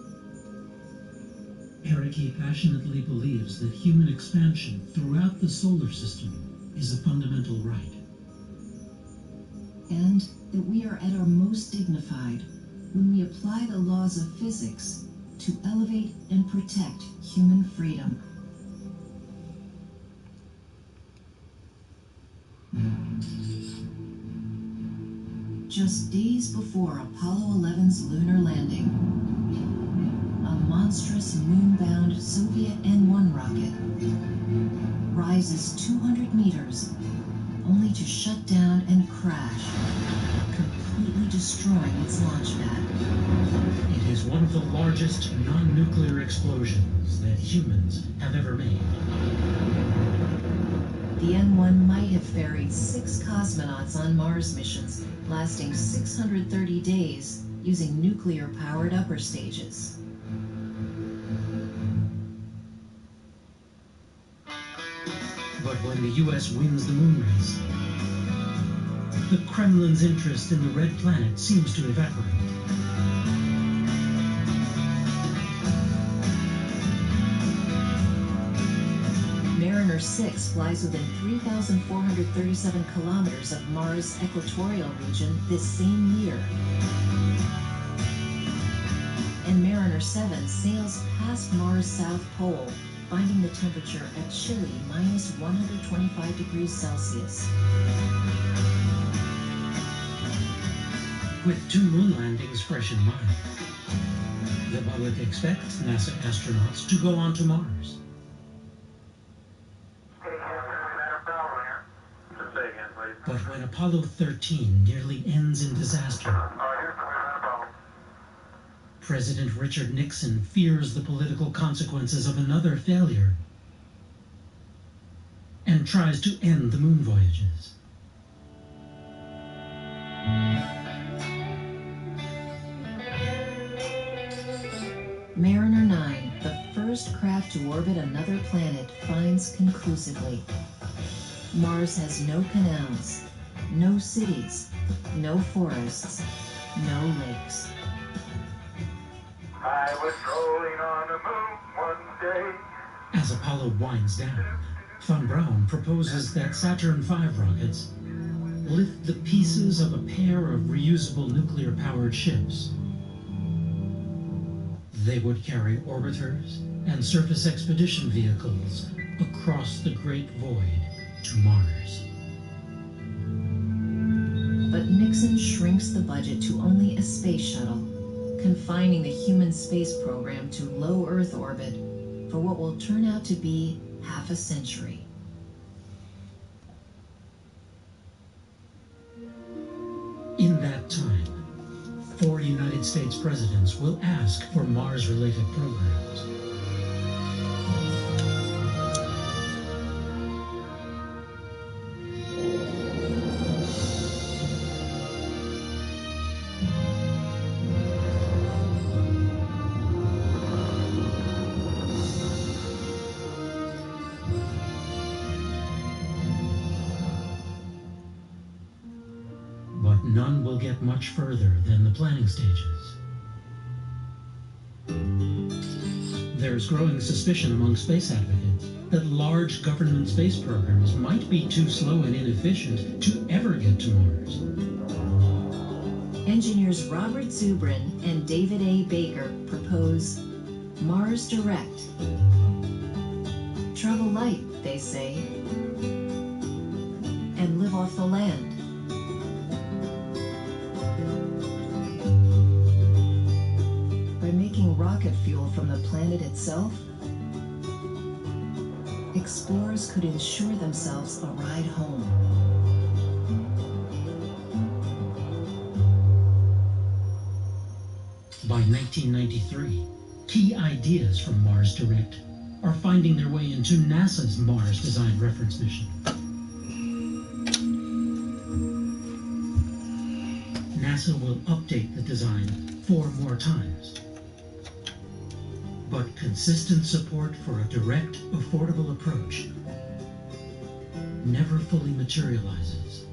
Araki passionately believes that human expansion throughout the solar system is a fundamental right. And that we are at our most dignified when we apply the laws of physics to elevate and protect human freedom. Just days before Apollo 11's lunar landing, a monstrous moon-bound Soviet N-1 rocket rises 200 meters, only to shut down and crash, completely destroying its launch pad. It is one of the largest non-nuclear explosions that humans have ever made. The N-1 might have ferried 6 cosmonauts on Mars missions, lasting 630 days, using nuclear-powered upper stages. But when the U.S. wins the moon race, the Kremlin's interest in the red planet seems to evaporate. Mariner 6 flies within 3,437 kilometers of Mars' equatorial region this same year. And Mariner 7 sails past Mars' south pole, finding the temperature at chilly minus 125 degrees Celsius. With 2 moon landings fresh in mind, the public expects NASA astronauts to go on to Mars. But when Apollo 13 nearly ends in disaster, President Richard Nixon fears the political consequences of another failure and tries to end the moon voyages. Mariner 9, the first craft to orbit another planet, finds conclusively Mars has no canals, no cities, no forests, no lakes. I was strolling on the moon one day. As Apollo winds down, Von Braun proposes that Saturn V rockets lift the pieces of a pair of reusable nuclear-powered ships. They would carry orbiters and surface expedition vehicles across the Great Void to Mars. But Nixon shrinks the budget to only a space shuttle, confining the human space program to low Earth orbit for what will turn out to be half a century. In that time, 4 United States presidents will ask for Mars-related programs. But none will get much further than the planning stages. There's growing suspicion among space advocates that large government space programs might be too slow and inefficient to ever get to Mars. Engineers Robert Zubrin and David A. Baker propose Mars Direct. Travel light, they say, and live off the land. By making rocket fuel from the planet itself, explorers could ensure themselves a ride home. By 1993, key ideas from Mars Direct are finding their way into NASA's Mars Design Reference Mission. NASA will update the design 4 more times. But consistent support for a direct, affordable approach never fully materializes.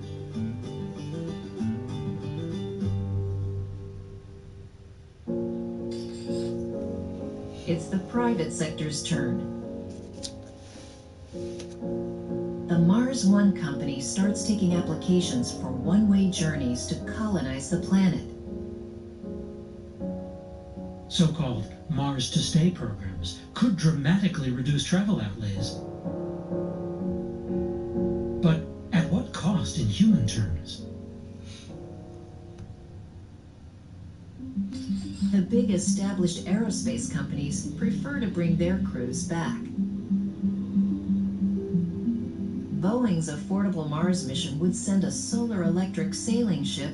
It's the private sector's turn. The Mars One company starts taking applications for one-way journeys to colonize the planet. So-called Mars to Stay programs could dramatically reduce travel outlays. But at what cost in human terms? The big established aerospace companies prefer to bring their crews back. Boeing's affordable Mars mission would send a solar electric sailing ship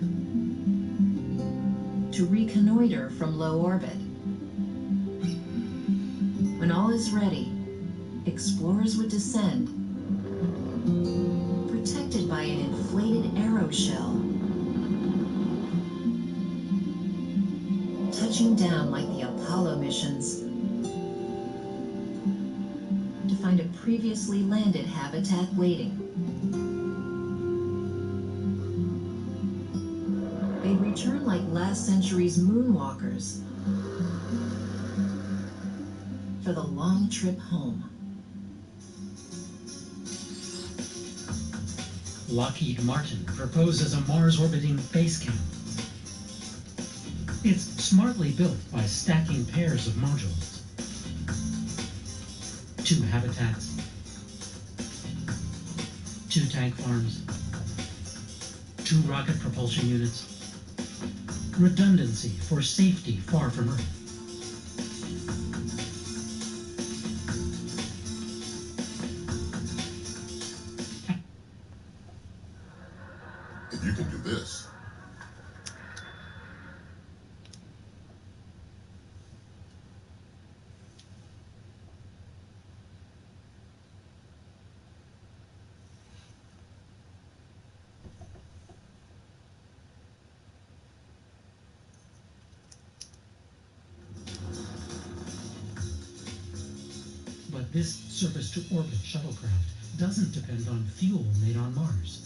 to reconnoiter from low orbit. When all is ready, explorers would descend, protected by an inflated aeroshell, touching down like the Apollo missions to find a previously landed habitat waiting. They'd return like last century's moonwalkers for the long trip home. Lockheed Martin proposes a Mars-orbiting base camp. It's smartly built by stacking pairs of modules. 2 habitats, 2 tank farms, 2 rocket propulsion units, redundancy for safety far from Earth. If you can do this, But this surface-to-orbit shuttlecraft doesn't depend on fuel made on Mars.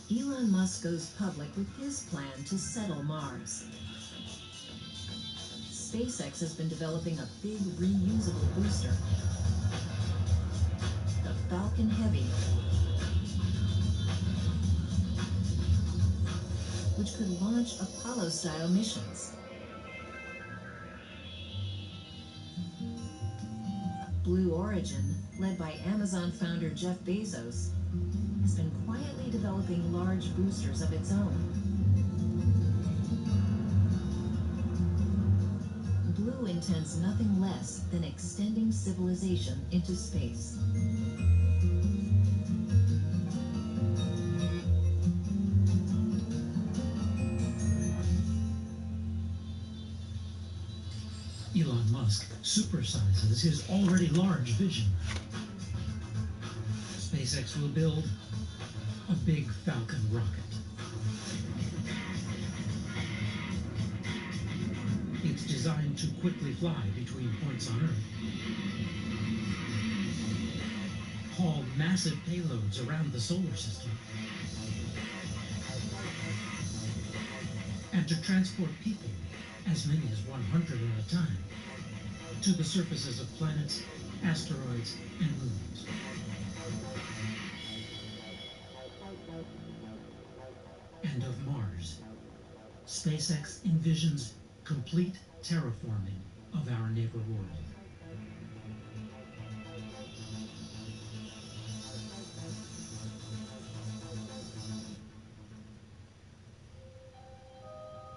Elon Musk goes public with his plan to settle Mars. SpaceX has been developing a big reusable booster, the Falcon Heavy, which could launch Apollo-style missions. Blue Origin, led by Amazon founder Jeff Bezos, has been quietly developing large boosters of its own. Blue intends nothing less than extending civilization into space. Elon Musk supersizes his already large vision. SpaceX will build a big Falcon rocket. It's designed to quickly fly between points on Earth, haul massive payloads around the solar system, and to transport people, as many as 100 at a time, to the surfaces of planets, asteroids, and moons. And of Mars, SpaceX envisions complete terraforming of our neighbor world.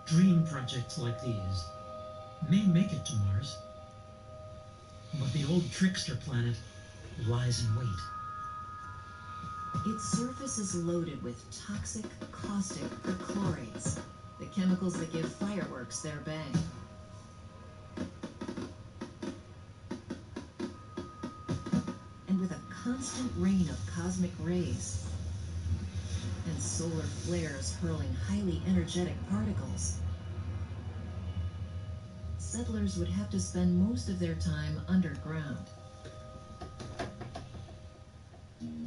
Dream projects like these may make it to Mars, but the old trickster planet lies in wait. Its surface is loaded with toxic, caustic perchlorates, the chemicals that give fireworks their bang. And with a constant rain of cosmic rays, with solar flares hurling highly energetic particles. Settlers would have to spend most of their time underground.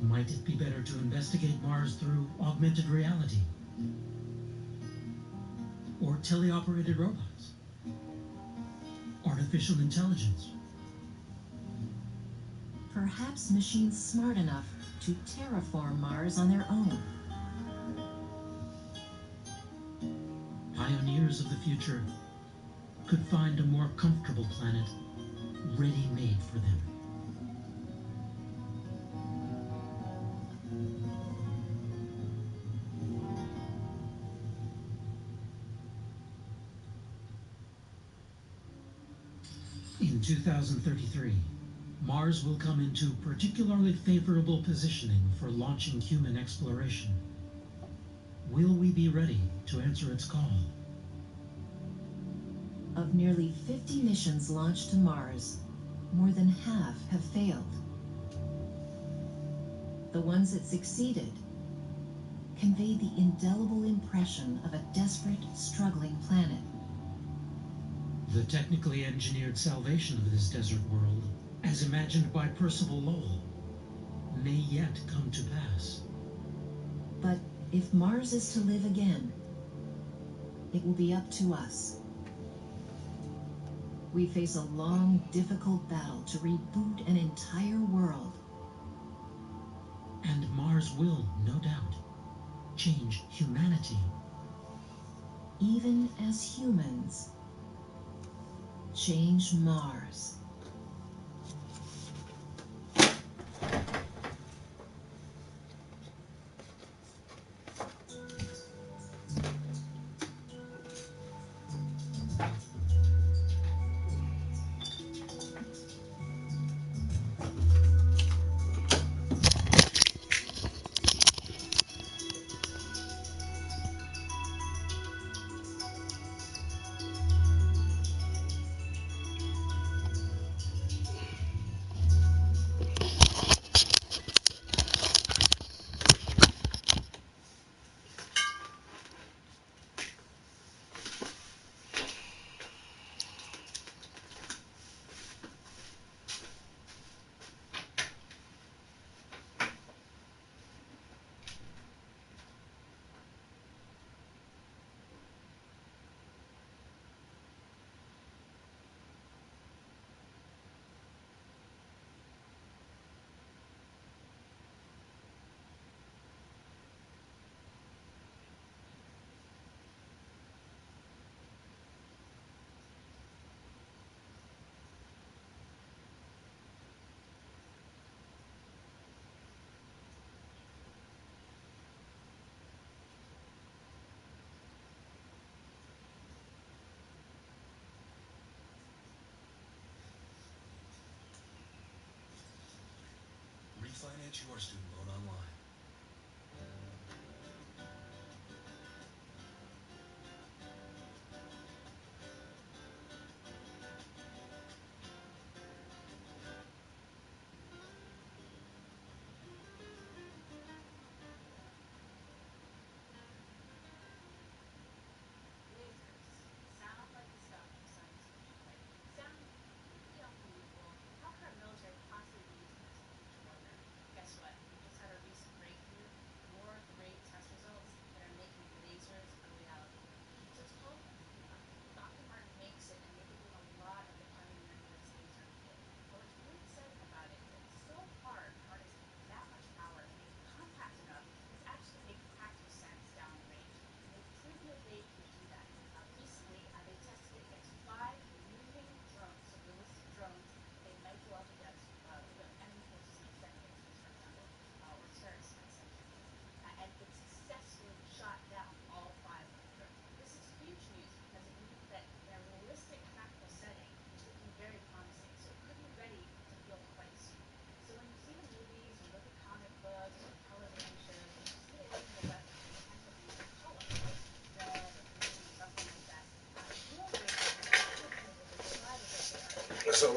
Might it be better to investigate Mars through augmented reality? Or teleoperated robots? Artificial intelligence? Perhaps machines smart enough to terraform Mars on their own. Pioneers of the future could find a more comfortable planet ready-made for them. In 2033, Mars will come into particularly favorable positioning for launching human exploration. Will we be ready to answer its call? Of nearly 50 missions launched to Mars, more than half have failed. The ones that succeeded conveyed the indelible impression of a desperate, struggling planet. The technically engineered salvation of this desert world, as imagined by Percival Lowell, may yet come to pass. But if Mars is to live again, it will be up to us. We face a long, difficult battle to reboot an entire world. And Mars will, no doubt, change humanity. Even as humans change Mars. Refinance your student loan online.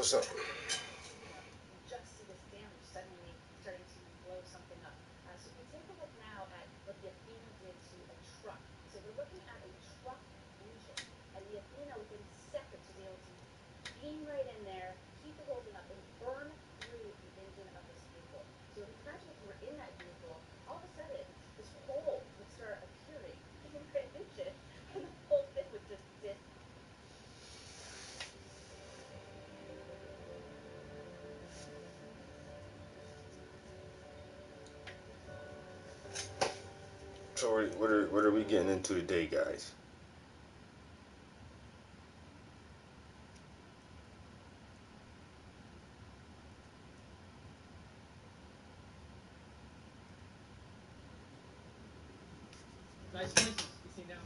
What's up? Just see this damage suddenly starting to blow something up. So if we take a look now at what the Athena So what are we getting into today, guys? Nice voices. You sing down,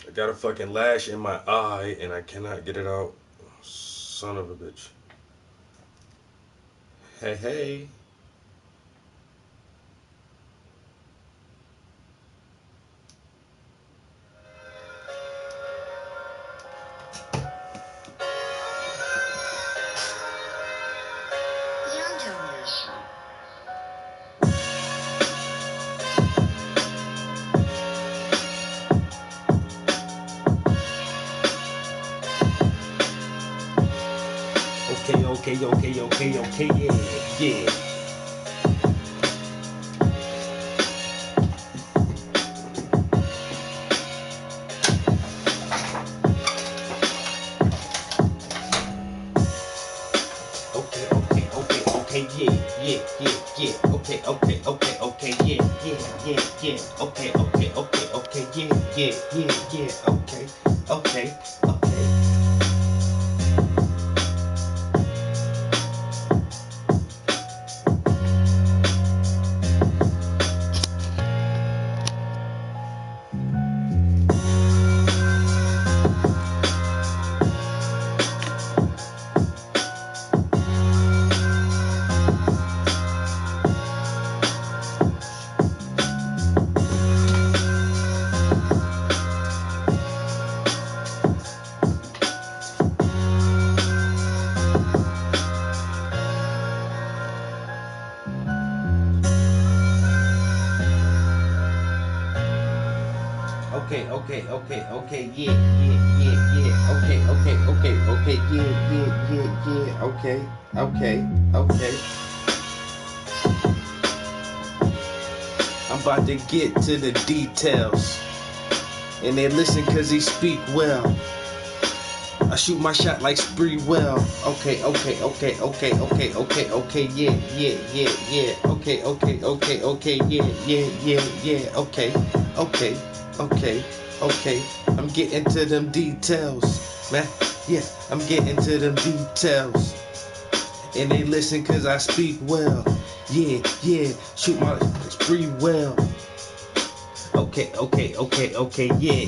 bro. I got a fucking lash in my eye and I cannot get it out. Son of a bitch. Hey, hey. Okay, yeah. Okay, yeah. Okay, yeah. Okay. Okay, yeah. Okay. I'm about to get to the details. And they listen cause he speak well. I shoot my shot like Spree well. Okay, yeah. Okay. I'm getting to them details, man. Yeah, I'm getting to them details. And they listen cause I speak well. Yeah, shoot my Spree well. Okay, yeah.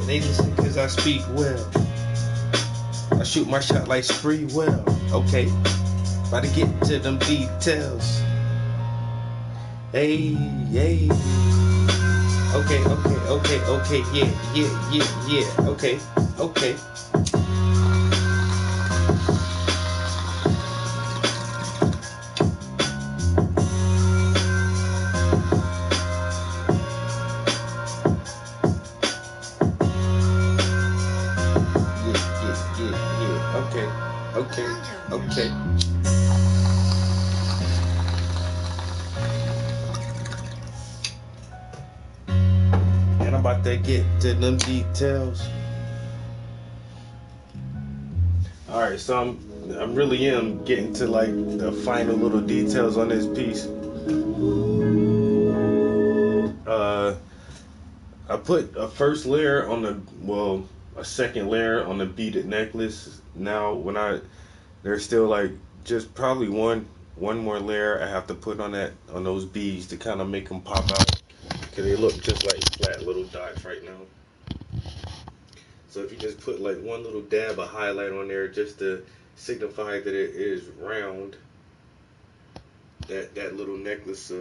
They listen cause I speak well. I shoot my shot like Spree well. Okay, about to get to them details. Hey. Okay, yeah. Okay. Okay. And I'm about to get to them details. Alright, so I'm really getting to like the final little details on this piece. I put a first layer on a second layer on the beaded necklace. Now there's still like just probably one more layer I have to put on those beads to kind of make them pop out, because they look just like flat little dots right now. So if you just put like one little dab of highlight on there just to signify that it is round, that little necklace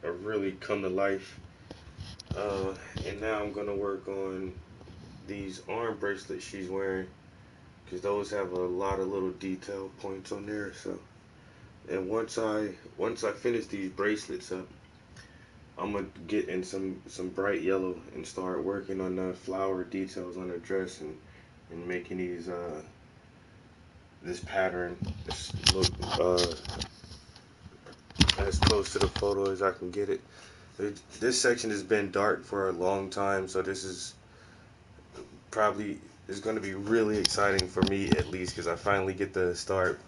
really come to life. And now I'm gonna work on these arm bracelets she's wearing, because those have a lot of little detail points on there. So, and once I finish these bracelets up, I'm gonna get in some bright yellow and start working on the flower details on the dress and making these this pattern look as close to the photo as I can get it. This section has been dark for a long time, so this is probably going to be really exciting for me, at least, because I finally get to start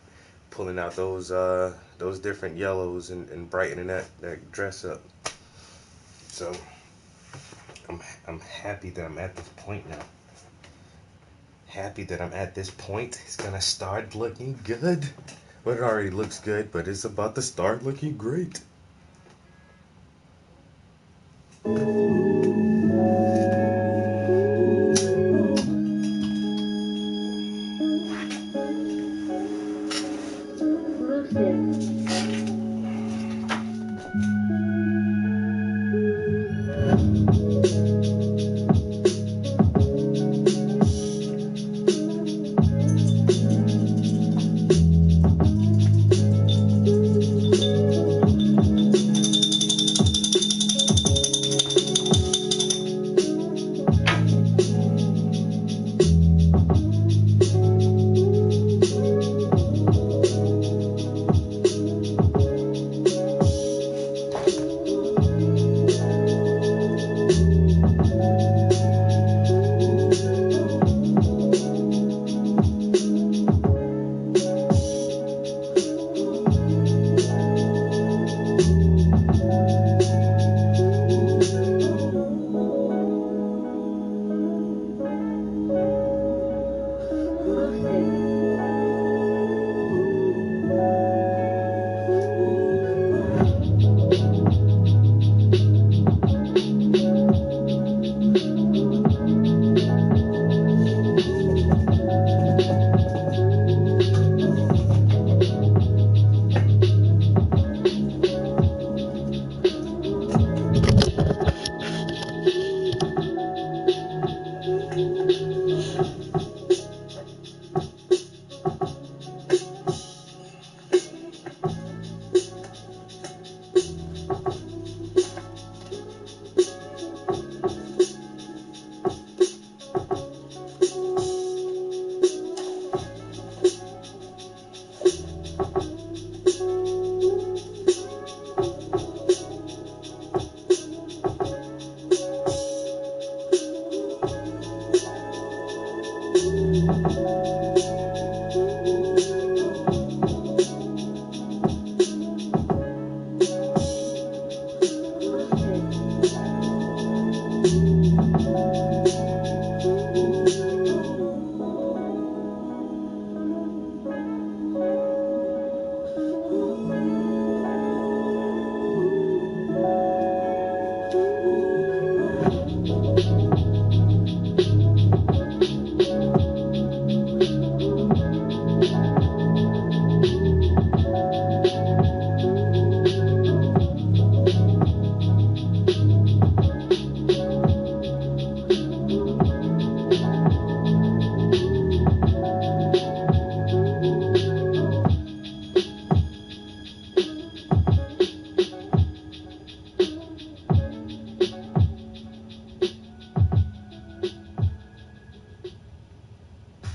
pulling out those different yellows and brightening that dress up. So I'm happy that I'm at this point now. Happy that I'm at this point. It's gonna start looking good. Well, it already looks good, but it's about to start looking great.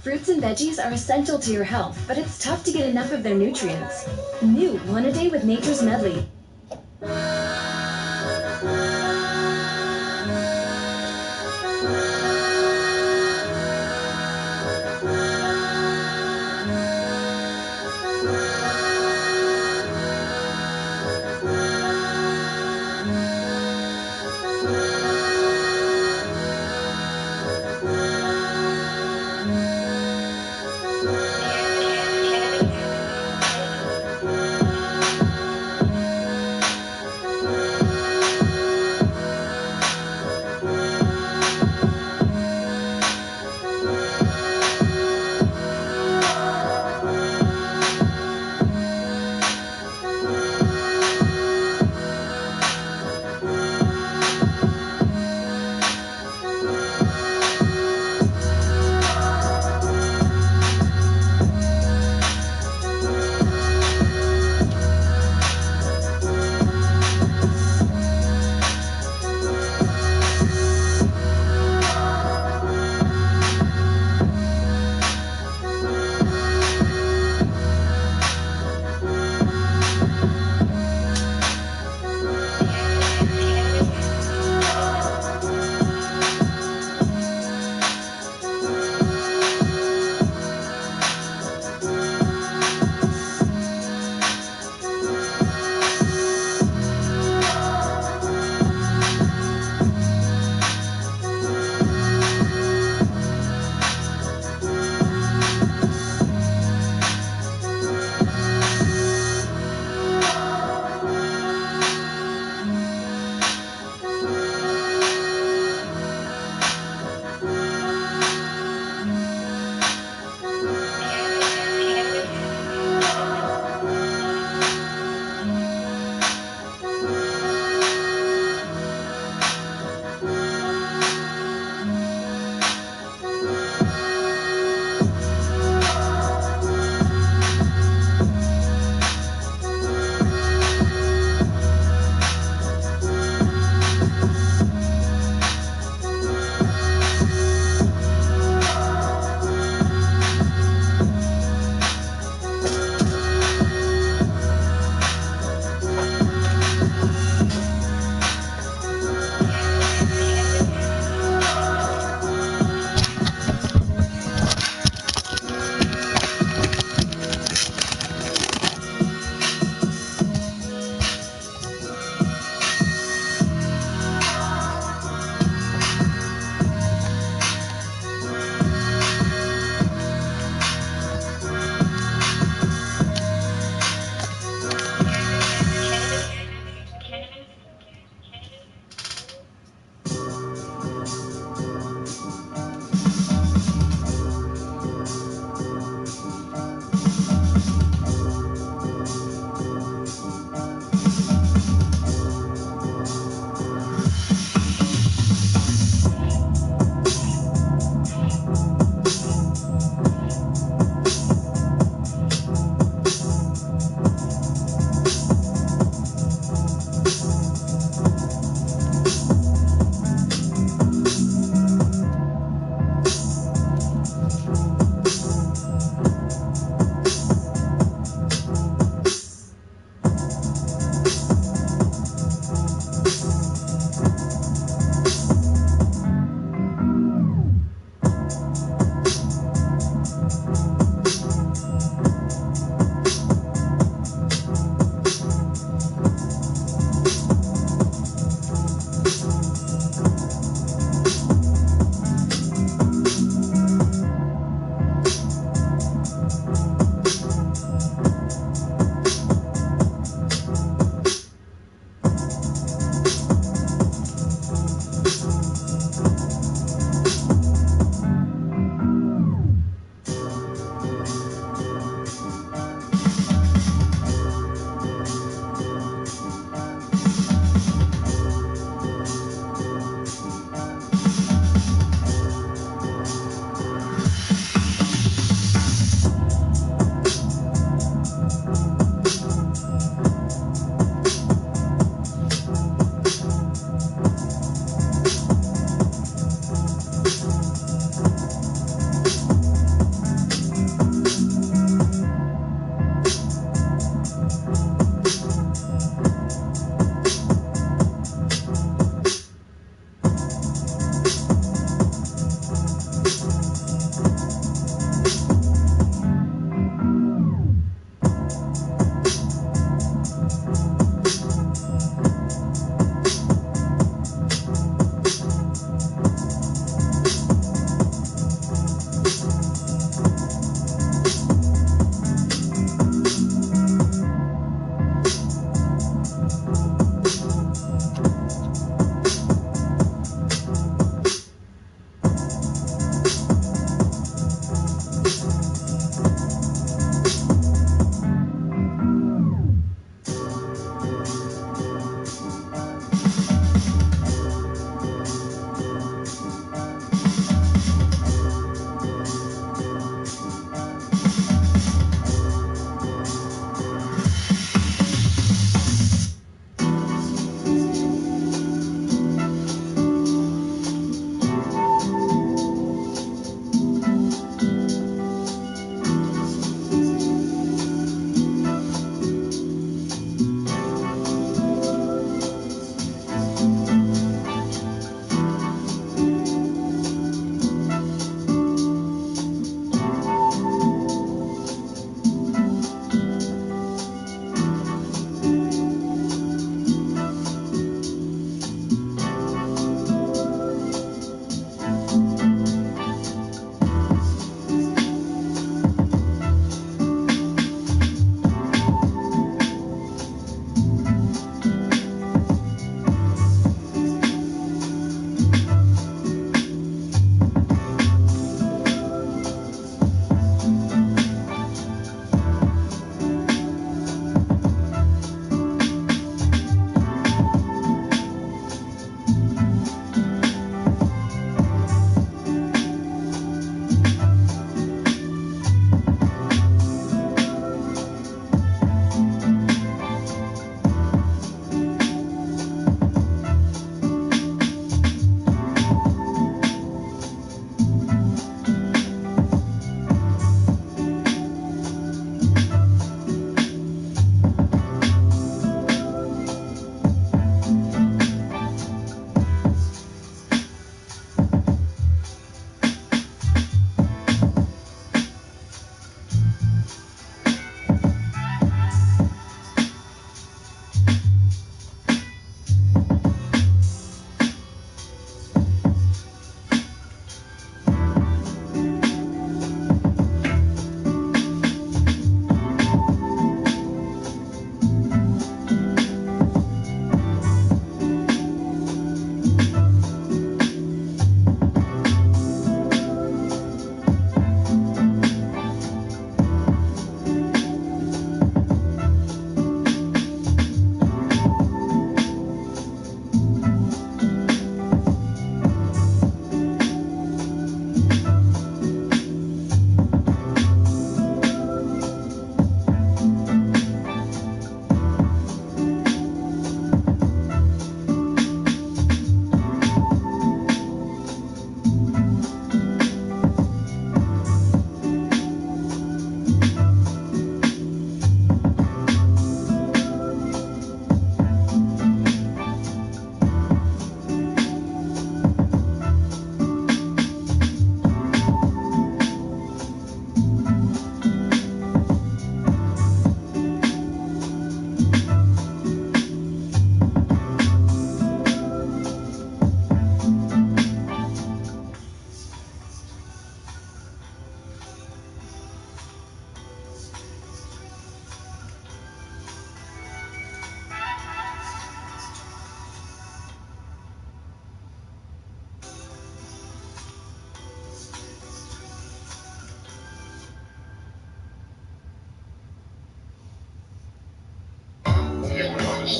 Fruits and veggies are essential to your health, but it's tough to get enough of their nutrients. New One a Day with Nature's Medley.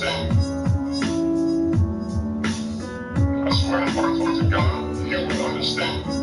understand. I swear and heart to God, you would understand.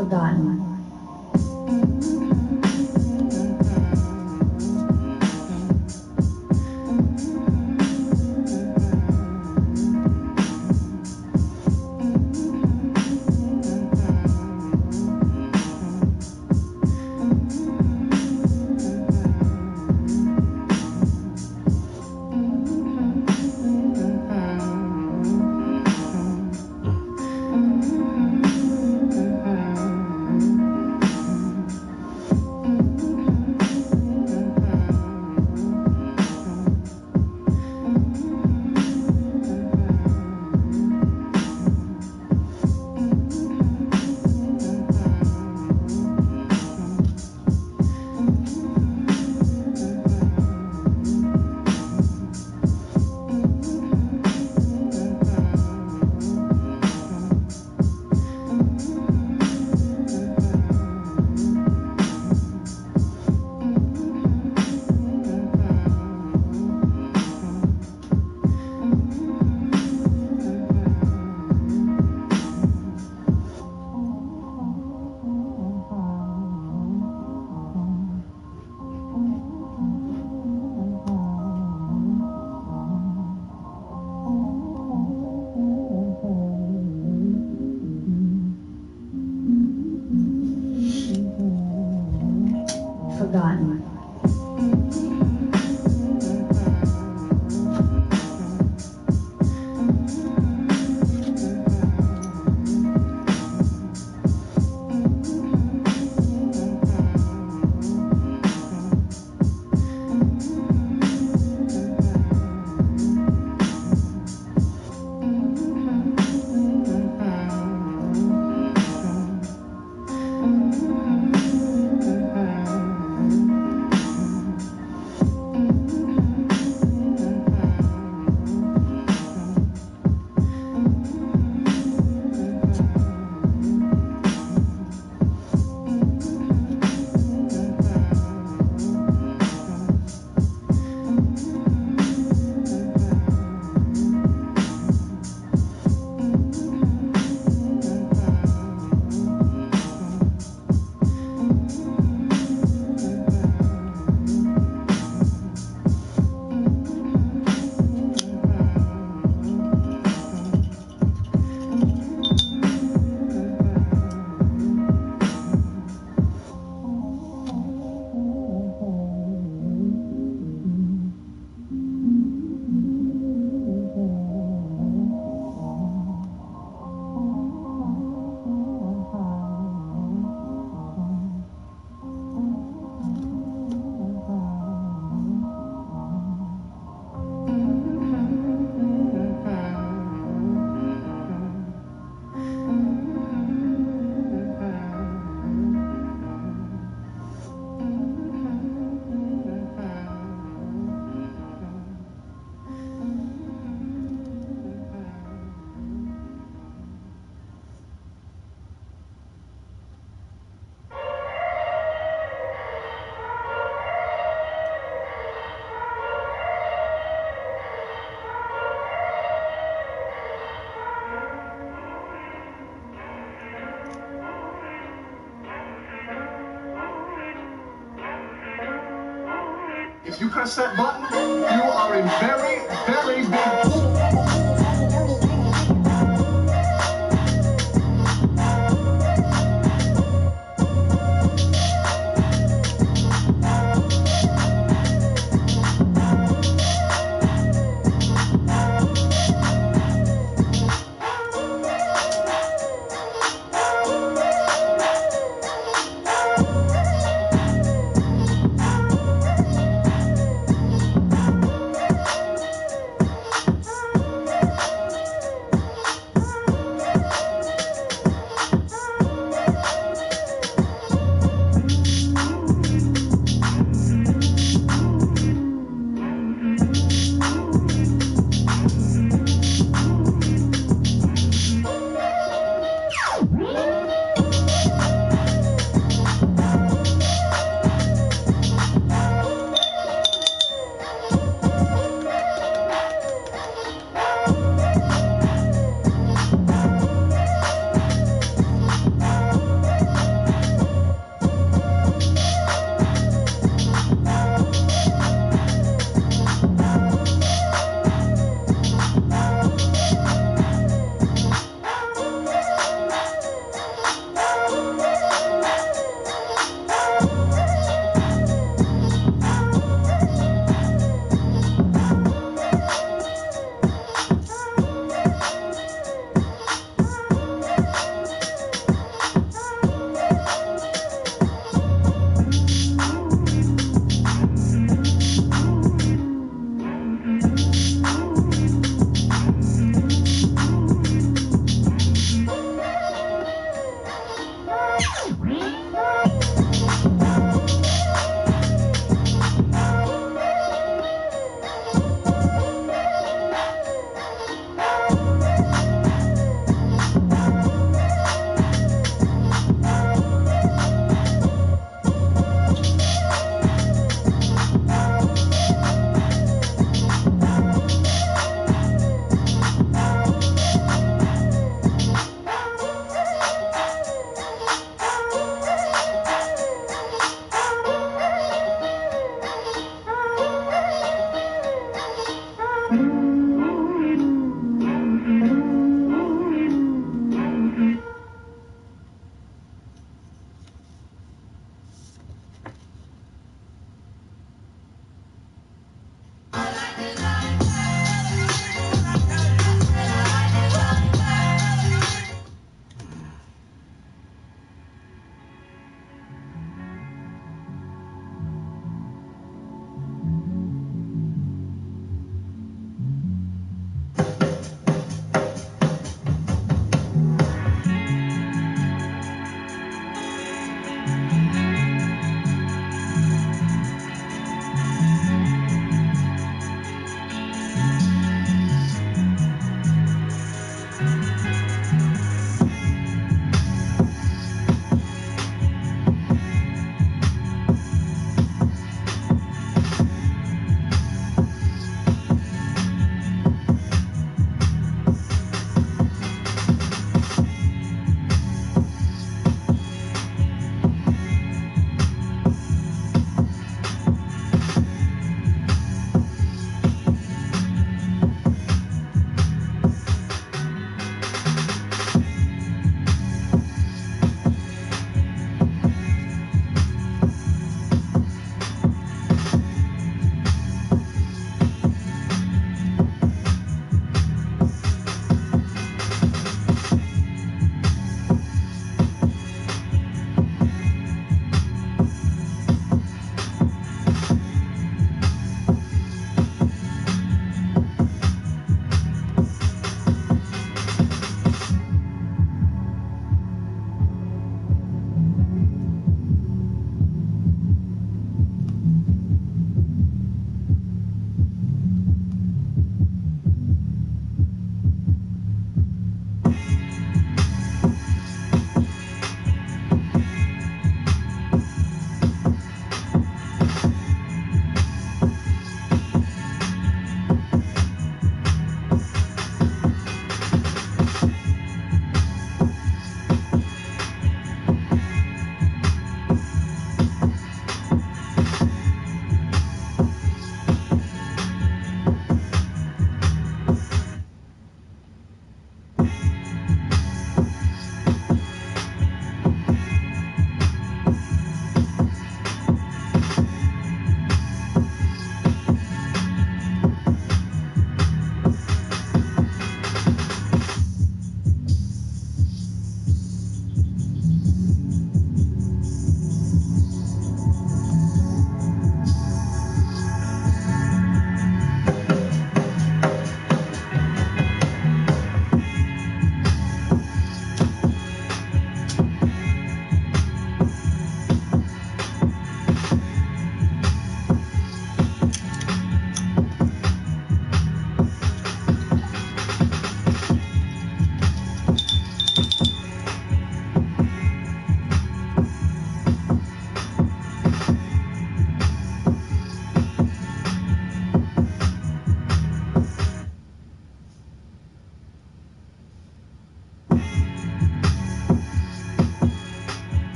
Forgotten. Forgotten. If you press that button, you are in very, very big...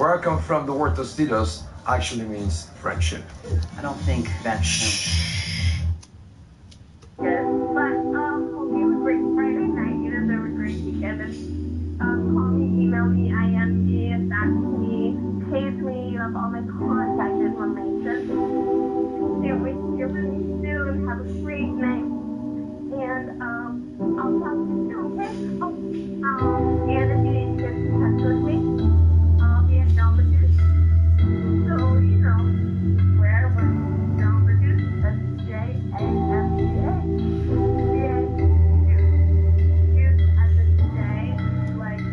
Where I come from, the word Tostitos actually means friendship. I don't think that's... Yes, but hope you have a great Friday night. You deserve a great weekend. And call me, email me, IM me, fax me, page me. You have all my contact information. Can't wait to hear from you soon. Have a great night. And I'll talk to you soon, okay? And if you need to get in touch with me, I'll be at Delma Juice. So, you know, where we're Delma Juice, that's JAMEA. Juice as in today, like,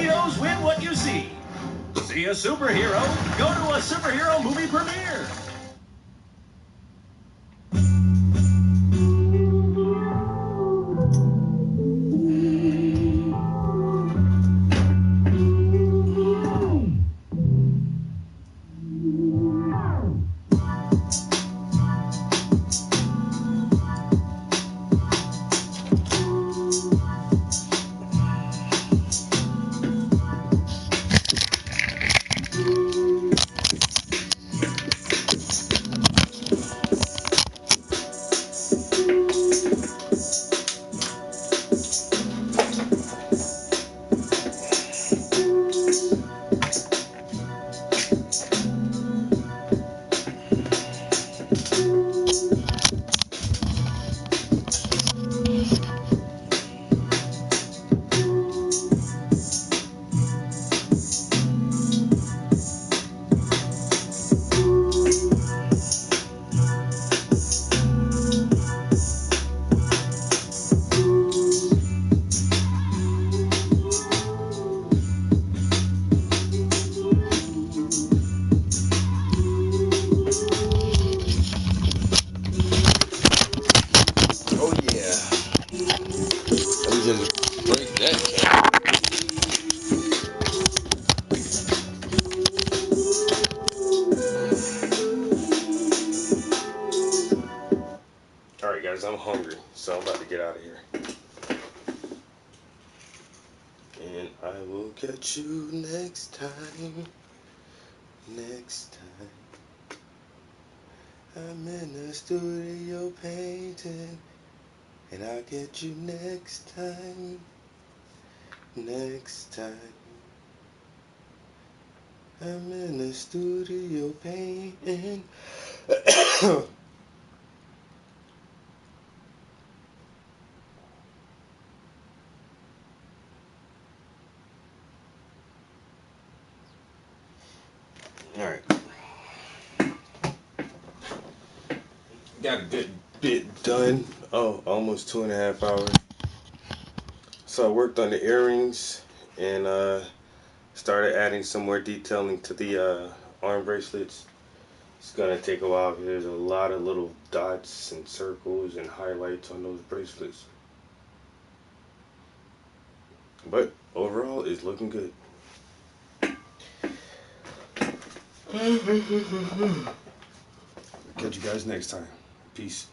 studios win what you see. See a superhero? Go to a superhero movie premiere. Alright guys, I'm hungry, so I'm about to get out of here. And I will catch you next time. Next time. I'm in the studio painting. And I'll get you next time. Next time. I'm in the studio painting. Alright. Got a good bit done. Oh, almost 2.5 hours. So I worked on the earrings and started adding some more detailing to the arm bracelets. It's gonna take a while because there's a lot of little dots and circles and highlights on those bracelets. But overall, it's looking good. Catch you guys next time. Peace.